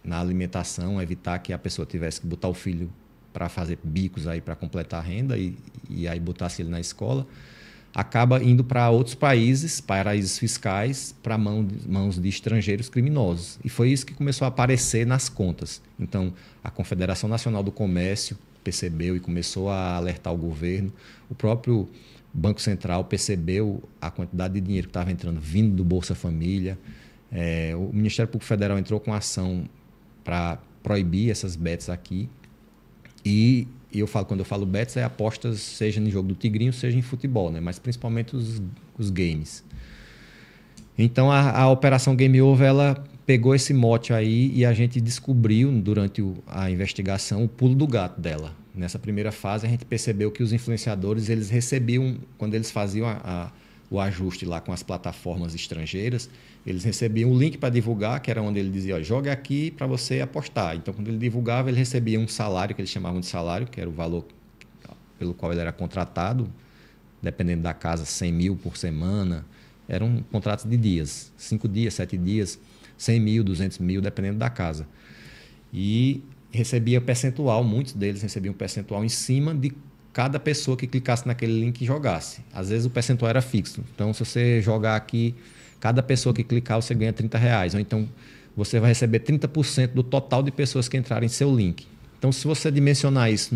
na alimentação, evitar que a pessoa tivesse que botar o filho para fazer bicos aí para completar a renda e aí botasse ele na escola, acaba indo para outros países, paraísos fiscais, para mãos de estrangeiros criminosos. E foi isso que começou a aparecer nas contas. Então, a Confederação Nacional do Comércio percebeu e começou a alertar o governo. O próprio Banco Central percebeu a quantidade de dinheiro que estava entrando, vindo do Bolsa Família. O Ministério Público Federal entrou com ação para proibir essas bets aqui. E quando eu falo bets, é apostas, seja no jogo do Tigrinho, seja em futebol, né? Mas principalmente os games. Então, a Operação Game Over, ela pegou esse mote aí e a gente descobriu, durante a investigação, o pulo do gato dela. Nessa primeira fase, a gente percebeu que os influenciadores, eles recebiam, quando eles faziam o ajuste lá com as plataformas estrangeiras, eles recebiam um link para divulgar, que era onde ele dizia, jogue aqui para você apostar. Então, quando ele divulgava, ele recebia um salário, que eles chamavam de salário, que era o valor pelo qual ele era contratado, dependendo da casa, 100 mil por semana. Eram contratos de dias, 5 dias, 7 dias, 100 mil, 200 mil, dependendo da casa. E recebia percentual, muitos deles recebiam percentual em cima de cada pessoa que clicasse naquele link e jogasse. Às vezes o percentual era fixo. Então, se você jogar aqui, cada pessoa que clicar, você ganha R$30. Ou então, você vai receber 30% do total de pessoas que entrarem em seu link. Então, se você dimensionar isso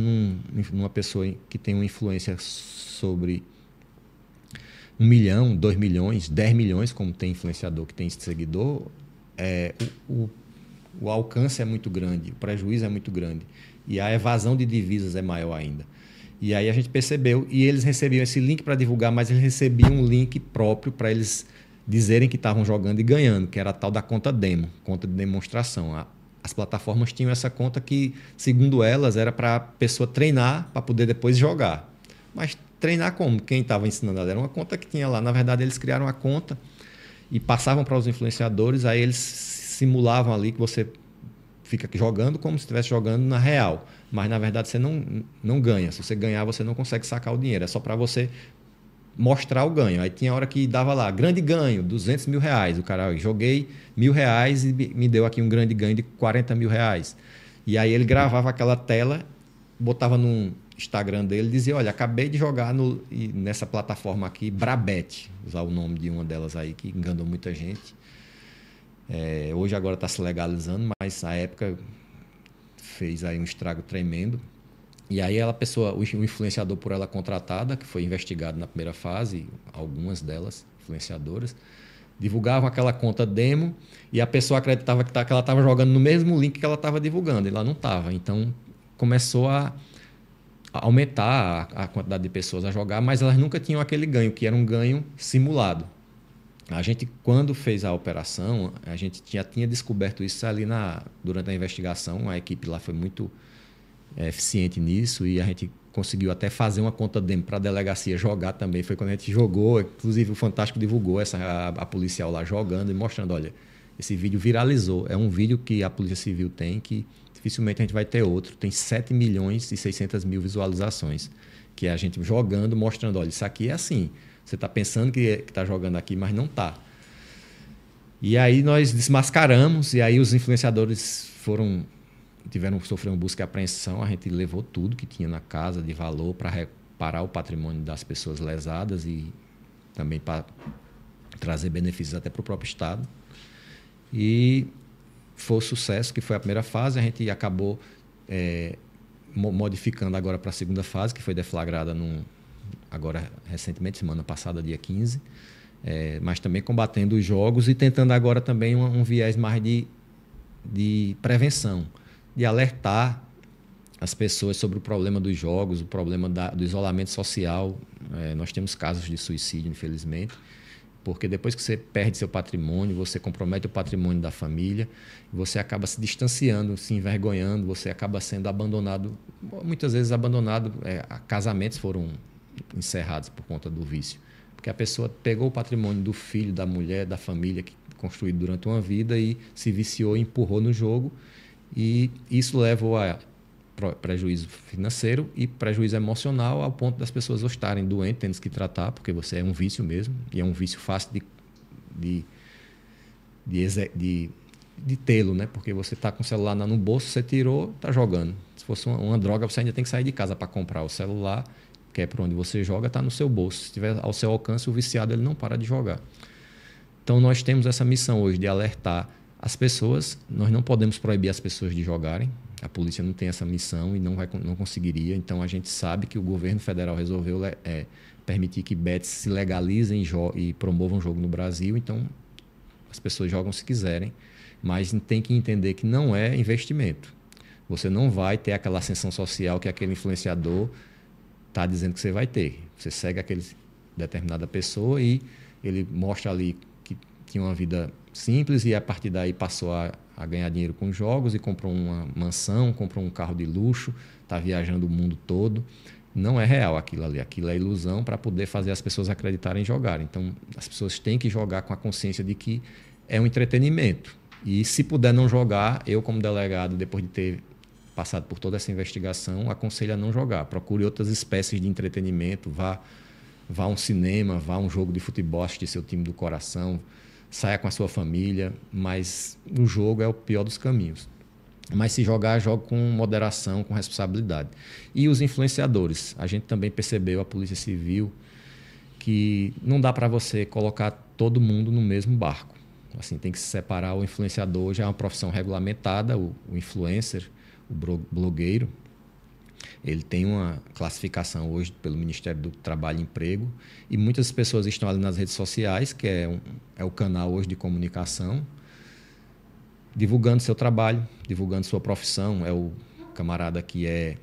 numa pessoa que tem uma influência sobre 1 milhão, 2 milhões, 10 milhões, como tem influenciador que tem seguidor, o alcance é muito grande, o prejuízo é muito grande. E a evasão de divisas é maior ainda. E aí a gente percebeu, e eles recebiam esse link para divulgar, mas eles recebiam um link próprio para eles dizerem que estavam jogando e ganhando, que era a tal da conta demo, conta de demonstração. As plataformas tinham essa conta que, segundo elas, era para a pessoa treinar para poder depois jogar. Mas treinar como? Quem estava ensinando ela? Era uma conta que tinha lá. Na verdade, eles criaram a conta e passavam para os influenciadores, aí eles simulavam ali que você fica jogando como se estivesse jogando na real. Mas, na verdade, você não ganha. Se você ganhar, você não consegue sacar o dinheiro. É só para você mostrar o ganho. Aí tinha hora que dava lá, grande ganho, R$200 mil. O cara, joguei R$1.000 e me deu aqui um grande ganho de R$40 mil. E aí ele gravava aquela tela, botava Instagram dele, dizia, olha, acabei de jogar nessa plataforma aqui, Brabet, usar o nome de uma delas aí, que enganou muita gente. Hoje agora está se legalizando, mas na época fez aí um estrago tremendo. E aí o influenciador por ela contratada, que foi investigado na primeira fase, algumas delas, influenciadoras, divulgavam aquela conta demo e a pessoa acreditava que ela estava jogando no mesmo link que ela estava divulgando, e ela não estava. Então começou a aumentar a quantidade de pessoas a jogar, mas elas nunca tinham aquele ganho, que era um ganho simulado. A gente, quando fez a operação, a gente já tinha descoberto isso ali durante a investigação. A equipe lá foi muito eficiente nisso e a gente conseguiu até fazer uma conta demo para a delegacia jogar também. Foi quando a gente jogou, inclusive o Fantástico divulgou a policial lá jogando e mostrando, olha, esse vídeo viralizou. É um vídeo que a Polícia Civil tem que dificilmente a gente vai ter outro. Tem 7.600.000 visualizações, que é a gente jogando, mostrando, olha, isso aqui é assim. Você está pensando que está jogando aqui, mas não está. E aí nós desmascaramos, e aí os influenciadores sofreram busca e apreensão. A gente levou tudo que tinha na casa de valor para reparar o patrimônio das pessoas lesadas e também para trazer benefícios até para o próprio Estado. E foi o sucesso, que foi a primeira fase. A gente acabou modificando agora para a segunda fase, que foi deflagrada agora recentemente, semana passada, dia 15, mas também combatendo os jogos e tentando agora também um viés mais de prevenção, de alertar as pessoas sobre o problema dos jogos, o problema do isolamento social. Nós temos casos de suicídio, infelizmente, porque depois que você perde seu patrimônio, você compromete o patrimônio da família, você acaba se distanciando, se envergonhando, você acaba sendo abandonado, muitas vezes abandonado, casamentos foram encerrados por conta do vício, porque a pessoa pegou o patrimônio do filho, da mulher, da família, que construído durante uma vida, e se viciou e empurrou no jogo, e isso levou a prejuízo financeiro e prejuízo emocional, ao ponto das pessoas estarem doentes, tendo que tratar, porque você é um vício mesmo, e é um vício fácil de tê-lo, né? Porque você está com o celular no bolso, você tirou, está jogando. Se fosse uma droga, você ainda tem que sair de casa para comprar o celular, que é por onde você joga, está no seu bolso. Se estiver ao seu alcance, o viciado ele não para de jogar. Então nós temos essa missão hoje de alertar as pessoas. Nós não podemos proibir as pessoas de jogarem. A polícia não tem essa missão e não conseguiria. Então a gente sabe que o governo federal resolveu permitir que bets se legalizem e promovam o jogo no Brasil. Então as pessoas jogam se quiserem, mas tem que entender que não é investimento. Você não vai ter aquela ascensão social que aquele influenciador está dizendo que você vai ter. Você segue aquele determinada pessoa e ele mostra ali que tinha uma vida simples e a partir daí passou a ganhar dinheiro com jogos e comprou uma mansão, comprou um carro de luxo, está viajando o mundo todo. Não é real aquilo ali. Aquilo é ilusão para poder fazer as pessoas acreditarem em jogar. Então, as pessoas têm que jogar com a consciência de que é um entretenimento. E se puder não jogar, eu como delegado, depois de ter passado por toda essa investigação, aconselho a não jogar. Procure outras espécies de entretenimento, vá a um cinema, vá a um jogo de futebol, assistir seu time do coração, saia com a sua família, mas o jogo é o pior dos caminhos. Mas se jogar, jogue com moderação, com responsabilidade. E os influenciadores, a gente também percebeu, a Polícia Civil, que não dá para você colocar todo mundo no mesmo barco. Assim, tem que se separar. O influenciador já é uma profissão regulamentada, o influencer, o blogueiro, ele tem uma classificação hoje pelo Ministério do Trabalho e Emprego, e muitas pessoas estão ali nas redes sociais, que é o canal hoje de comunicação, divulgando seu trabalho, divulgando sua profissão. É o camarada que é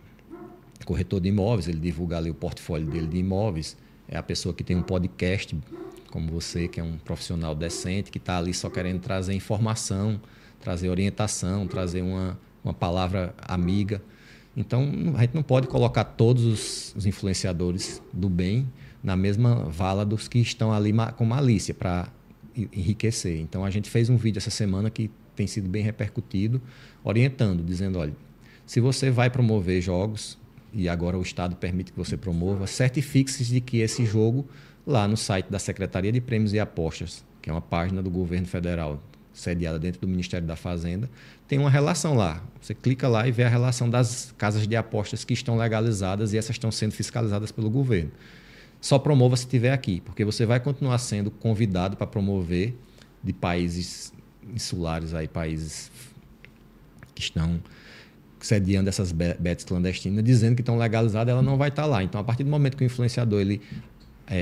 corretor de imóveis, ele divulga ali o portfólio dele de imóveis. É a pessoa que tem um podcast, como você, que é um profissional decente, que está ali só querendo trazer informação, trazer orientação, trazer uma palavra amiga. Então, a gente não pode colocar todos os influenciadores do bem na mesma vala dos que estão ali com malícia para enriquecer. Então, a gente fez um vídeo essa semana que tem sido bem repercutido, orientando, dizendo, olha, se você vai promover jogos, e agora o Estado permite que você promova, certifique-se de que esse jogo, lá no site da Secretaria de Prêmios e Apostas, que é uma página do governo federal, sediada dentro do Ministério da Fazenda, tem uma relação lá. Você clica lá e vê a relação das casas de apostas que estão legalizadas e essas estão sendo fiscalizadas pelo governo. Só promova se estiver aqui, porque você vai continuar sendo convidado para promover de países insulares, aí, países que estão sediando essas bets clandestinas, dizendo que estão legalizadas, ela não vai estar lá. Então, a partir do momento que o influenciador ele,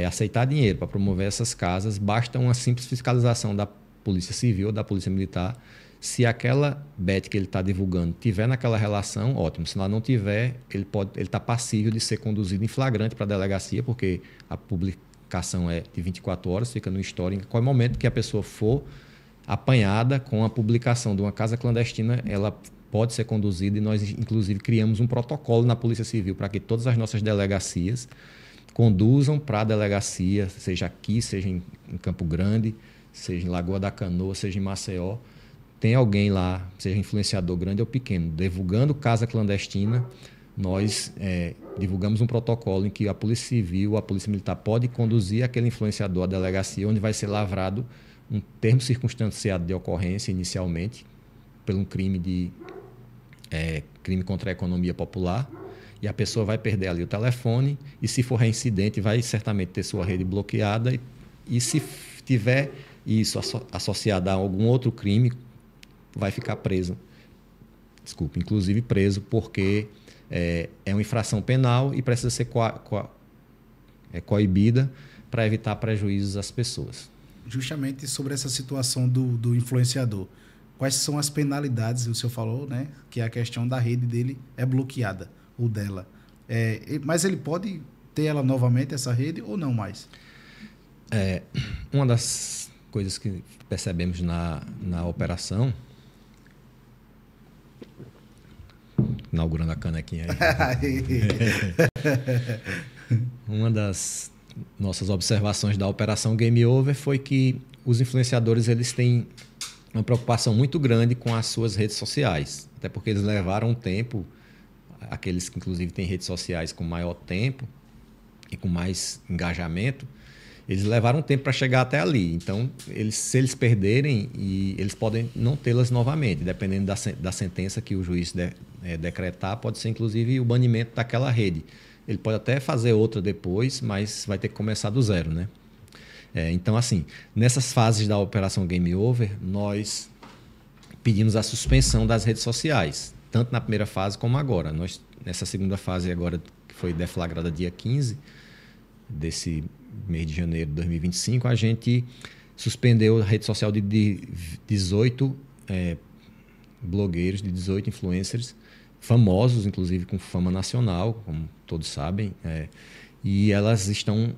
aceitar dinheiro para promover essas casas, basta uma simples fiscalização da Polícia Civil ou da Polícia Militar. Se aquela bet que ele está divulgando tiver naquela relação, ótimo. Se ela não tiver, ele está passível de ser conduzido em flagrante para a delegacia, porque a publicação é de 24 horas, fica no histórico. Em qualquer momento que a pessoa for apanhada com a publicação de uma casa clandestina, ela pode ser conduzida e nós, inclusive, criamos um protocolo na Polícia Civil para que todas as nossas delegacias conduzam para a delegacia, seja aqui, seja em Campo Grande, seja em Lagoa da Canoa, seja em Maceió, tem alguém lá, seja influenciador grande ou pequeno, divulgando casa clandestina, nós divulgamos um protocolo em que a Polícia Civil, a Polícia Militar pode conduzir aquele influenciador à delegacia, onde vai ser lavrado um termo circunstanciado de ocorrência inicialmente, pelo crime crime contra a economia popular, e a pessoa vai perder ali o telefone, e se for reincidente, vai certamente ter sua rede bloqueada, e se tiver isso associado a algum outro crime, vai ficar preso. Desculpe, inclusive preso, porque é uma infração penal e precisa ser coibida para evitar prejuízos às pessoas. Justamente sobre essa situação do influenciador. Quais são as penalidades? O senhor falou, né, que a questão da rede dele é bloqueada, ou dela. Mas ele pode ter ela novamente, essa rede, ou não mais? Uma das coisas que percebemos na operação, inaugurando a canequinha aí, uma das nossas observações da operação Game Over foi que os influenciadores eles têm uma preocupação muito grande com as suas redes sociais, até porque eles levaram um tempo, aqueles que inclusive têm redes sociais com maior tempo e com mais engajamento, eles levaram um tempo para chegar até ali. Então, se eles perderem, eles podem não tê-las novamente, dependendo da sentença que o juiz decretar, pode ser inclusive o banimento daquela rede. Ele pode até fazer outra depois, mas vai ter que começar do zero, né? Então, assim, nessas fases da Operação Game Over, nós pedimos a suspensão das redes sociais, tanto na primeira fase como agora. Nessa segunda fase agora, que foi deflagrada dia 15 desse mês de janeiro de 2025, a gente suspendeu a rede social de 18 blogueiros, de 18 influencers, famosos, inclusive com fama nacional, como todos sabem, e elas estão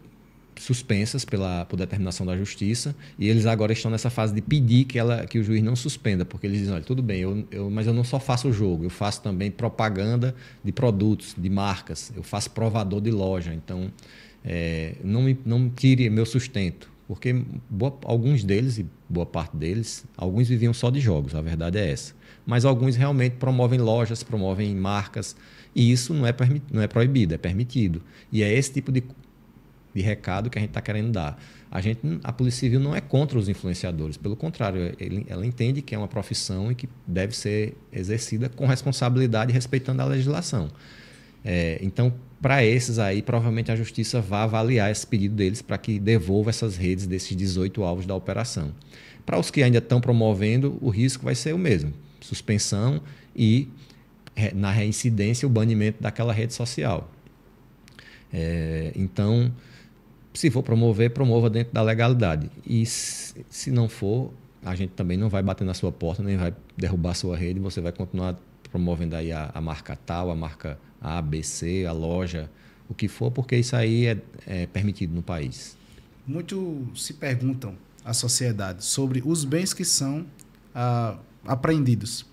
suspensas por determinação da Justiça, e eles agora estão nessa fase de pedir que o juiz não suspenda, porque eles dizem, olha, tudo bem, mas eu não só faço o jogo, eu faço também propaganda de produtos, de marcas, eu faço provador de loja, então não me tire meu sustento, porque alguns deles, e boa parte deles, alguns viviam só de jogos, a verdade é essa, mas alguns realmente promovem lojas, promovem marcas, e isso não é proibido, é permitido, e é esse tipo de recado que a gente está querendo dar. A Polícia Civil não é contra os influenciadores, pelo contrário, ela entende que é uma profissão e que deve ser exercida com responsabilidade, respeitando a legislação. Então, para esses aí, provavelmente a Justiça vai avaliar esse pedido deles para que devolva essas redes desses 18 alvos da operação. Para os que ainda estão promovendo, o risco vai ser o mesmo, suspensão e, na reincidência, o banimento daquela rede social. Então, se for promover, promova dentro da legalidade. E se não for, a gente também não vai bater na sua porta, nem vai derrubar a sua rede, você vai continuar promovendo aí a marca tal, a marca A, B, C, a loja, o que for, porque isso aí é permitido no país. Muito se perguntam à sociedade sobre os bens que são apreendidos,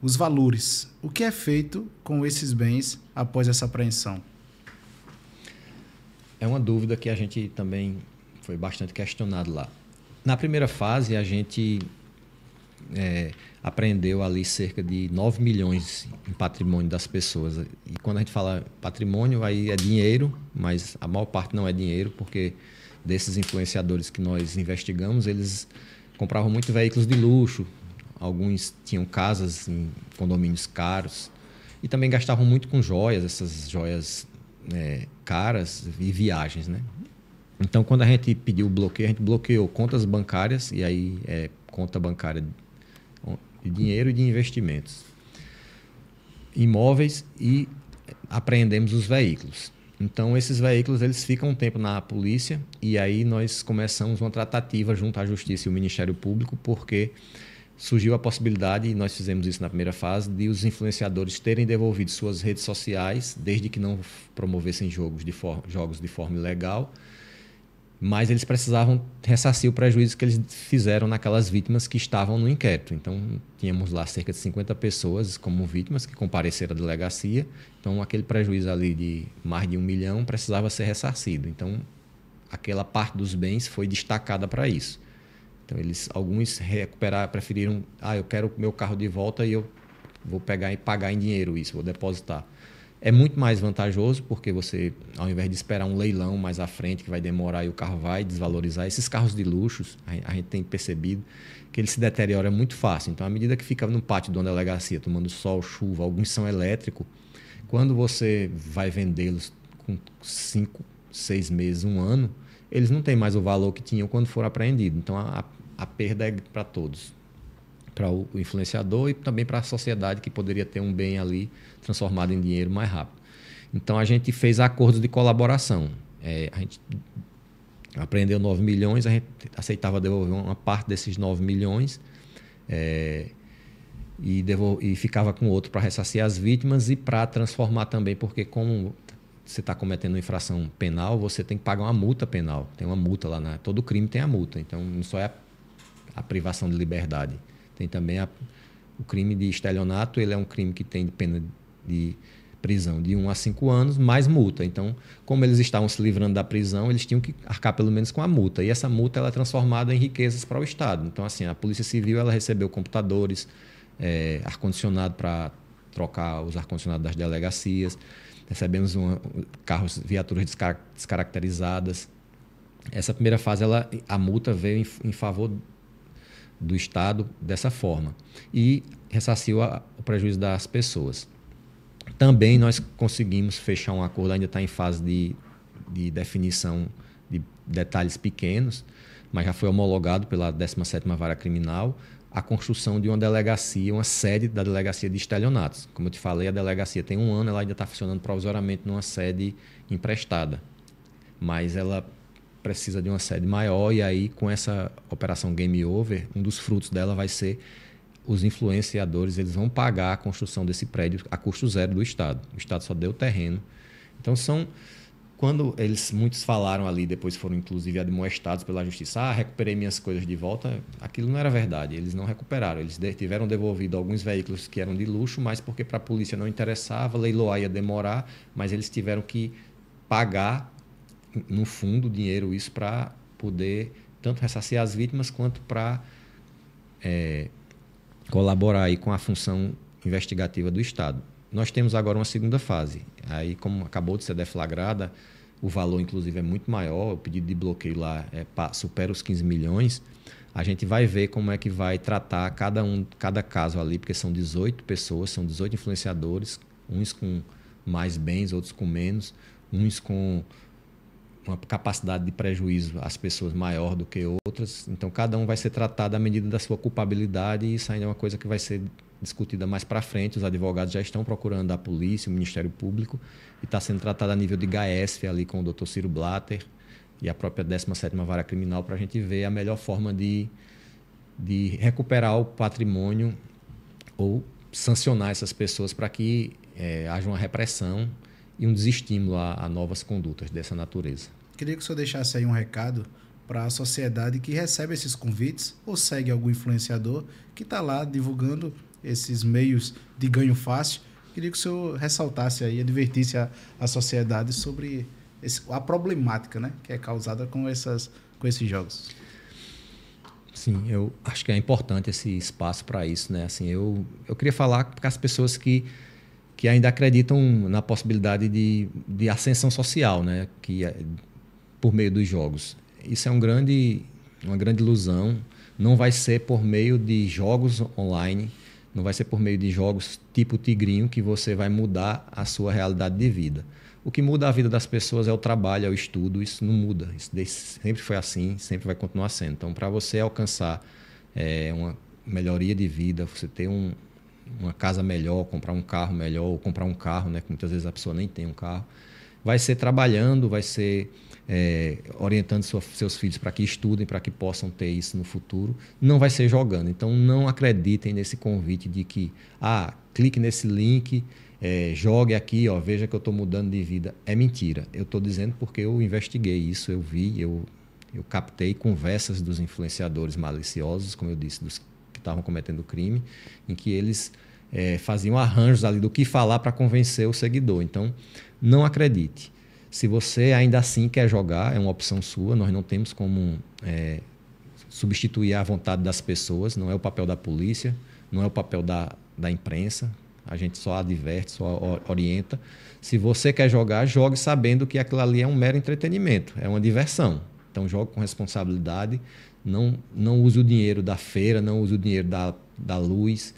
os valores. O que é feito com esses bens após essa apreensão? É uma dúvida que a gente também foi bastante questionado lá. Na primeira fase, a gente apreendeu ali cerca de 9 milhões em patrimônio das pessoas. E quando a gente fala patrimônio, aí é dinheiro, mas a maior parte não é dinheiro, porque desses influenciadores que nós investigamos, eles compravam muito veículos de luxo, alguns tinham casas em condomínios caros e também gastavam muito com joias, essas joias caras e viagens, né? Então, quando a gente pediu o bloqueio, a gente bloqueou contas bancárias, e aí conta bancária de dinheiro e de investimentos, imóveis, e apreendemos os veículos. Então, esses veículos eles ficam um tempo na polícia e aí nós começamos uma tratativa junto à Justiça e o Ministério Público, porque surgiu a possibilidade, e nós fizemos isso na primeira fase, de os influenciadores terem devolvido suas redes sociais, desde que não promovessem jogos de forma ilegal, mas eles precisavam ressarcir o prejuízo que eles fizeram naquelas vítimas que estavam no inquérito. Então, tínhamos lá cerca de 50 pessoas como vítimas que compareceram à delegacia. Então, aquele prejuízo ali de mais de 1 milhão precisava ser ressarcido. Então, aquela parte dos bens foi destacada para isso. Então, alguns preferiram, eu quero meu carro de volta e eu vou pegar e pagar em dinheiro isso, vou depositar. É muito mais vantajoso porque você, ao invés de esperar um leilão mais à frente, que vai demorar e o carro vai desvalorizar, esses carros de luxo, a gente tem percebido que ele se deteriora muito fácil. Então, à medida que fica no pátio de uma delegacia, tomando sol, chuva, alguns são elétricos, quando você vai vendê-los com 5, 6 meses, 1 ano, eles não têm mais o valor que tinham quando foram apreendidos. Então, a perda é para todos. Para o influenciador e também para a sociedade que poderia ter um bem ali transformado em dinheiro mais rápido. Então, a gente fez acordos de colaboração. A gente apreendeu 9 milhões, a gente aceitava devolver uma parte desses 9 milhões e ficava com outro para ressarcir as vítimas e para transformar também, porque como você está cometendo uma infração penal, você tem que pagar uma multa penal. Tem uma multa lá, todo crime tem a multa. Então, não só é a privação de liberdade. Tem também o crime de estelionato, ele é um crime que tem pena de prisão de 1 a 5 anos, mais multa. Então, como eles estavam se livrando da prisão, eles tinham que arcar pelo menos com a multa. E essa multa ela é transformada em riquezas para o Estado. Então, assim, a Polícia Civil ela recebeu computadores, ar-condicionado para trocar os ar-condicionados das delegacias, recebemos viaturas descaracterizadas. Essa primeira fase, a multa veio em favor do Estado dessa forma e ressarciu o prejuízo das pessoas. Também nós conseguimos fechar um acordo, ainda está em fase de definição de detalhes pequenos, mas já foi homologado pela 17ª Vara Criminal a construção de uma delegacia, uma sede da Delegacia de Estelionatos. Como eu te falei, a delegacia tem 1 ano, ela ainda está funcionando provisoriamente numa sede emprestada, mas ela precisa de uma sede maior e aí com essa operação Game Over, um dos frutos dela vai ser os influenciadores, eles vão pagar a construção desse prédio a custo zero do Estado. O Estado só deu o terreno. Então quando muitos falaram ali, depois foram inclusive admoestados pela Justiça, recuperei minhas coisas de volta, aquilo não era verdade, eles não recuperaram, eles tiveram devolvido alguns veículos que eram de luxo, mas porque para a polícia não interessava, leiloar ia demorar, mas eles tiveram que pagar no fundo dinheiro isso para poder tanto ressarcir as vítimas quanto para colaborar aí com a função investigativa do Estado. Nós temos agora uma segunda fase. Aí, como acabou de ser deflagrada, o valor, inclusive, é muito maior. O pedido de bloqueio lá supera os 15 milhões. A gente vai ver como é que vai tratar cada caso ali, porque são 18 pessoas, são 18 influenciadores, uns com mais bens, outros com menos, uns com uma capacidade de prejuízo às pessoas maior do que outras. Então, cada um vai ser tratado à medida da sua culpabilidade e isso ainda é uma coisa que vai ser discutida mais para frente. Os advogados já estão procurando a polícia, o Ministério Público e está sendo tratado a nível de GAESF ali com o Dr. Ciro Blatter e a própria 17ª Vara Criminal para a gente ver a melhor forma de recuperar o patrimônio ou sancionar essas pessoas para que haja uma repressão e um desestímulo a novas condutas dessa natureza. Queria que o senhor deixasse aí um recado para a sociedade que recebe esses convites ou segue algum influenciador que está lá divulgando esses meios de ganho fácil. Queria que o senhor ressaltasse aí, advertisse a sociedade sobre a problemática, né, que é causada com esses jogos. Sim, eu acho que é importante esse espaço para isso, né? Assim, eu queria falar para as pessoas que ainda acreditam na possibilidade de ascensão social, né? Por meio dos jogos. Isso é uma grande ilusão. não vai ser por meio de jogos online, não vai ser por meio de jogos tipo Tigrinho que você vai mudar a sua realidade de vida. O que muda a vida das pessoas é o trabalho, é o estudo, isso não muda. Isso sempre foi assim, sempre vai continuar sendo. Então, para você alcançar uma melhoria de vida, você ter uma casa melhor, comprar um carro melhor, ou comprar um carro, né, que muitas vezes a pessoa nem tem um carro, vai ser trabalhando, vai ser orientando seus filhos para que estudem, para que possam ter isso no futuro. Não vai ser jogando. Então, não acreditem nesse convite de que, clique nesse link, jogue aqui, veja que eu estou mudando de vida. É mentira. Eu estou dizendo porque eu investiguei isso, eu vi, eu captei conversas dos influenciadores maliciosos, como eu disse, dos que estavam cometendo crime, em que eles faziam arranjos ali do que falar para convencer o seguidor. Então, não acredite. Se você ainda assim quer jogar, é uma opção sua, nós não temos como substituir a vontade das pessoas, não é o papel da polícia, não é o papel da imprensa, a gente só adverte, só orienta. Se você quer jogar, jogue sabendo que aquilo ali é um mero entretenimento, é uma diversão. Então, jogue com responsabilidade, não use o dinheiro da feira, não use o dinheiro da luz,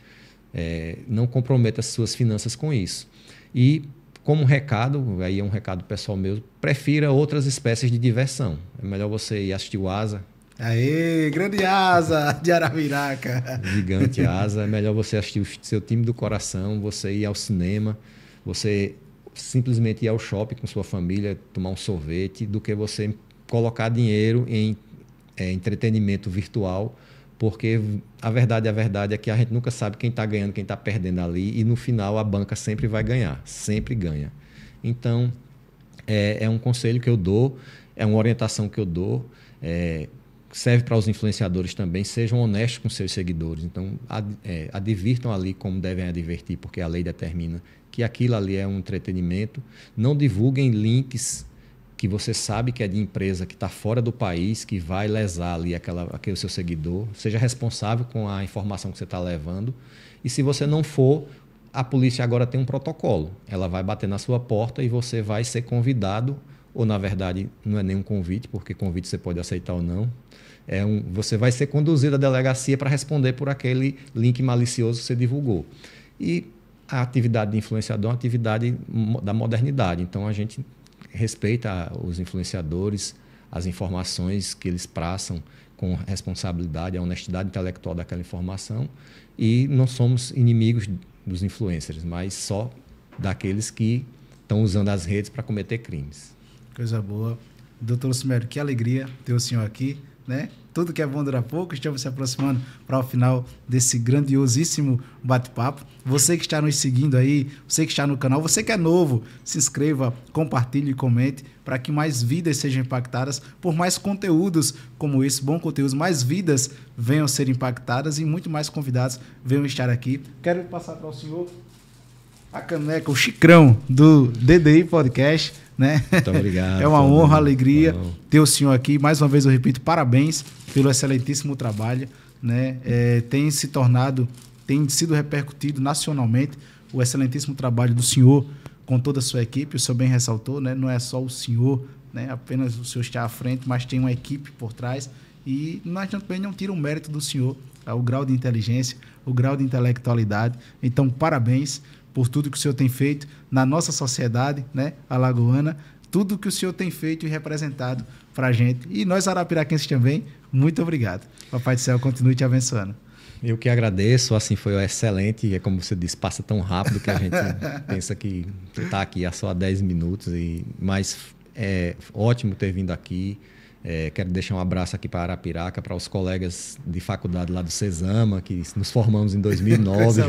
não comprometa as suas finanças com isso. E, como recado, aí é um recado pessoal mesmo, prefira outras espécies de diversão. É melhor você ir assistir o Asa. Aê, grande Asa de Arapiraca. Gigante Asa. É melhor você assistir o seu time do coração, você ir ao cinema, você simplesmente ir ao shopping com sua família, tomar um sorvete, do que você colocar dinheiro em entretenimento virtual, porque a verdade é que a gente nunca sabe quem está ganhando, quem está perdendo ali, e no final a banca sempre vai ganhar, sempre ganha. Então, é um conselho que eu dou, é uma orientação que eu dou, serve para os influenciadores também, sejam honestos com seus seguidores. Então, advirtam ali como devem advertir, porque a lei determina que aquilo ali é um entretenimento. Não divulguem links que você sabe que é de empresa que está fora do país, que vai lesar ali aquele seu seguidor. Seja responsável com a informação que você está levando. E se você não for, a polícia agora tem um protocolo. Ela vai bater na sua porta e você vai ser convidado, ou na verdade não é nenhum convite, porque convite você pode aceitar ou não. Você vai ser conduzido à delegacia para responder por aquele link malicioso que você divulgou. E a atividade de influenciador é uma atividade da modernidade. Então, a gente respeita os influenciadores, as informações que eles passam com responsabilidade, a honestidade intelectual daquela informação, e não somos inimigos dos influencers, mas só daqueles que estão usando as redes para cometer crimes. Coisa boa. Doutor Lucimero, que alegria ter o senhor aqui, né? Tudo que é bom dura pouco. Estamos se aproximando para o final desse grandiosíssimo bate-papo. Você que está nos seguindo aí, você que está no canal, você que é novo, se inscreva, compartilhe e comente para que mais vidas sejam impactadas por mais conteúdos como esse, bom conteúdo, mais vidas venham ser impactadas e muito mais convidados venham estar aqui. Quero passar para o senhor a caneca, o xicrão do DDI Podcast, né? Muito obrigado. É uma honra, alegria ter o senhor aqui. Mais uma vez eu repito, parabéns pelo excelentíssimo trabalho, né? Tem sido repercutido nacionalmente o excelentíssimo trabalho do senhor com toda a sua equipe. O senhor bem ressaltou, né? Não é só o senhor, né? Apenas o senhor está à frente, mas tem uma equipe por trás. E nós também não tira o mérito do senhor, o grau de inteligência, o grau de intelectualidade. Então, parabéns por tudo que o senhor tem feito na nossa sociedade, né, alagoana, tudo que o senhor tem feito e representado para a gente. E nós, arapiraquenses também, muito obrigado. Papai do Céu continue te abençoando. Eu que agradeço, assim, foi excelente. É como você disse, passa tão rápido que a gente pensa que está aqui há só 10 minutos. Mas é ótimo ter vindo aqui. Quero deixar um abraço aqui para Arapiraca, para os colegas de faculdade lá do Cesama, que nos formamos em 2009.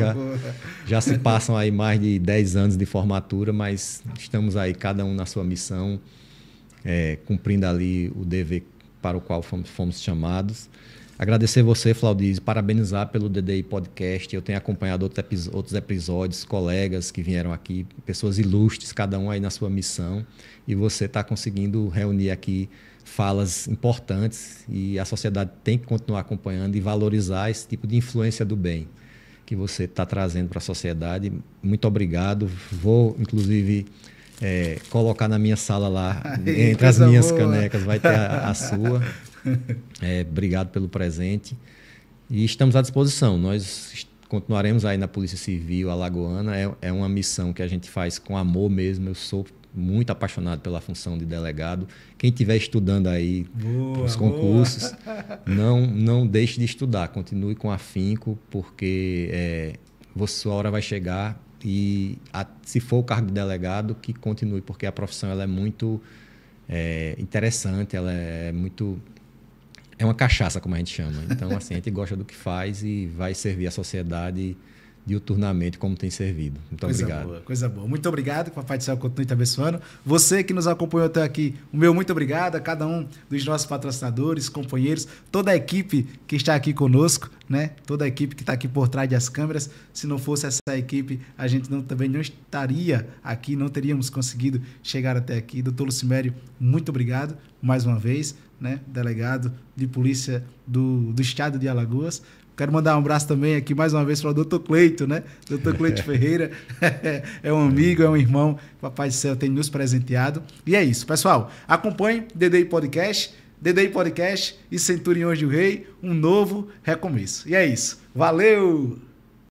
já se passam aí mais de 10 anos de formatura, mas estamos aí, cada um na sua missão, cumprindo ali o dever para o qual fomos chamados. Agradecer você, Flaudísio, parabenizar pelo DDI Podcast. Eu tenho acompanhado outros episódios, colegas que vieram aqui, pessoas ilustres, cada um aí na sua missão, e você está conseguindo reunir aqui falas importantes, e a sociedade tem que continuar acompanhando e valorizar esse tipo de influência do bem que você está trazendo para a sociedade. Muito obrigado. Vou, inclusive, colocar na minha sala lá, entre as minhas canecas, vai ter a sua. Obrigado pelo presente. E estamos à disposição. Nós continuaremos aí na Polícia Civil Alagoana. É uma missão que a gente faz com amor mesmo. Eu sou muito apaixonado pela função de delegado. Quem estiver estudando aí os concursos, não deixe de estudar. Continue com afinco, porque sua hora vai chegar. E se for o cargo de delegado, que continue, porque a profissão ela é muito interessante, ela é muito... É uma cachaça, como a gente chama. Então, assim, a gente gosta do que faz e vai servir a sociedade diuturnamente como tem servido. Muito obrigado. Coisa boa. Muito obrigado, que o Papai do Céu continue te abençoando. Você que nos acompanhou até aqui, o meu muito obrigado a cada um dos nossos patrocinadores, companheiros, toda a equipe que está aqui conosco, né? Toda a equipe que está aqui por trás das câmeras. Se não fosse essa equipe, a gente também não estaria aqui, não teríamos conseguido chegar até aqui. Doutor Lucimério, muito obrigado mais uma vez, né? Delegado de polícia do estado de Alagoas. Quero mandar um abraço também aqui mais uma vez para o Dr. Cleito, né? Dr. Cleito Ferreira é um amigo, é um irmão que o Papai do Céu tem nos presenteado. E é isso, pessoal. Acompanhe DDI Podcast e Centuriões do Rei, um novo recomeço. E é isso. Valeu!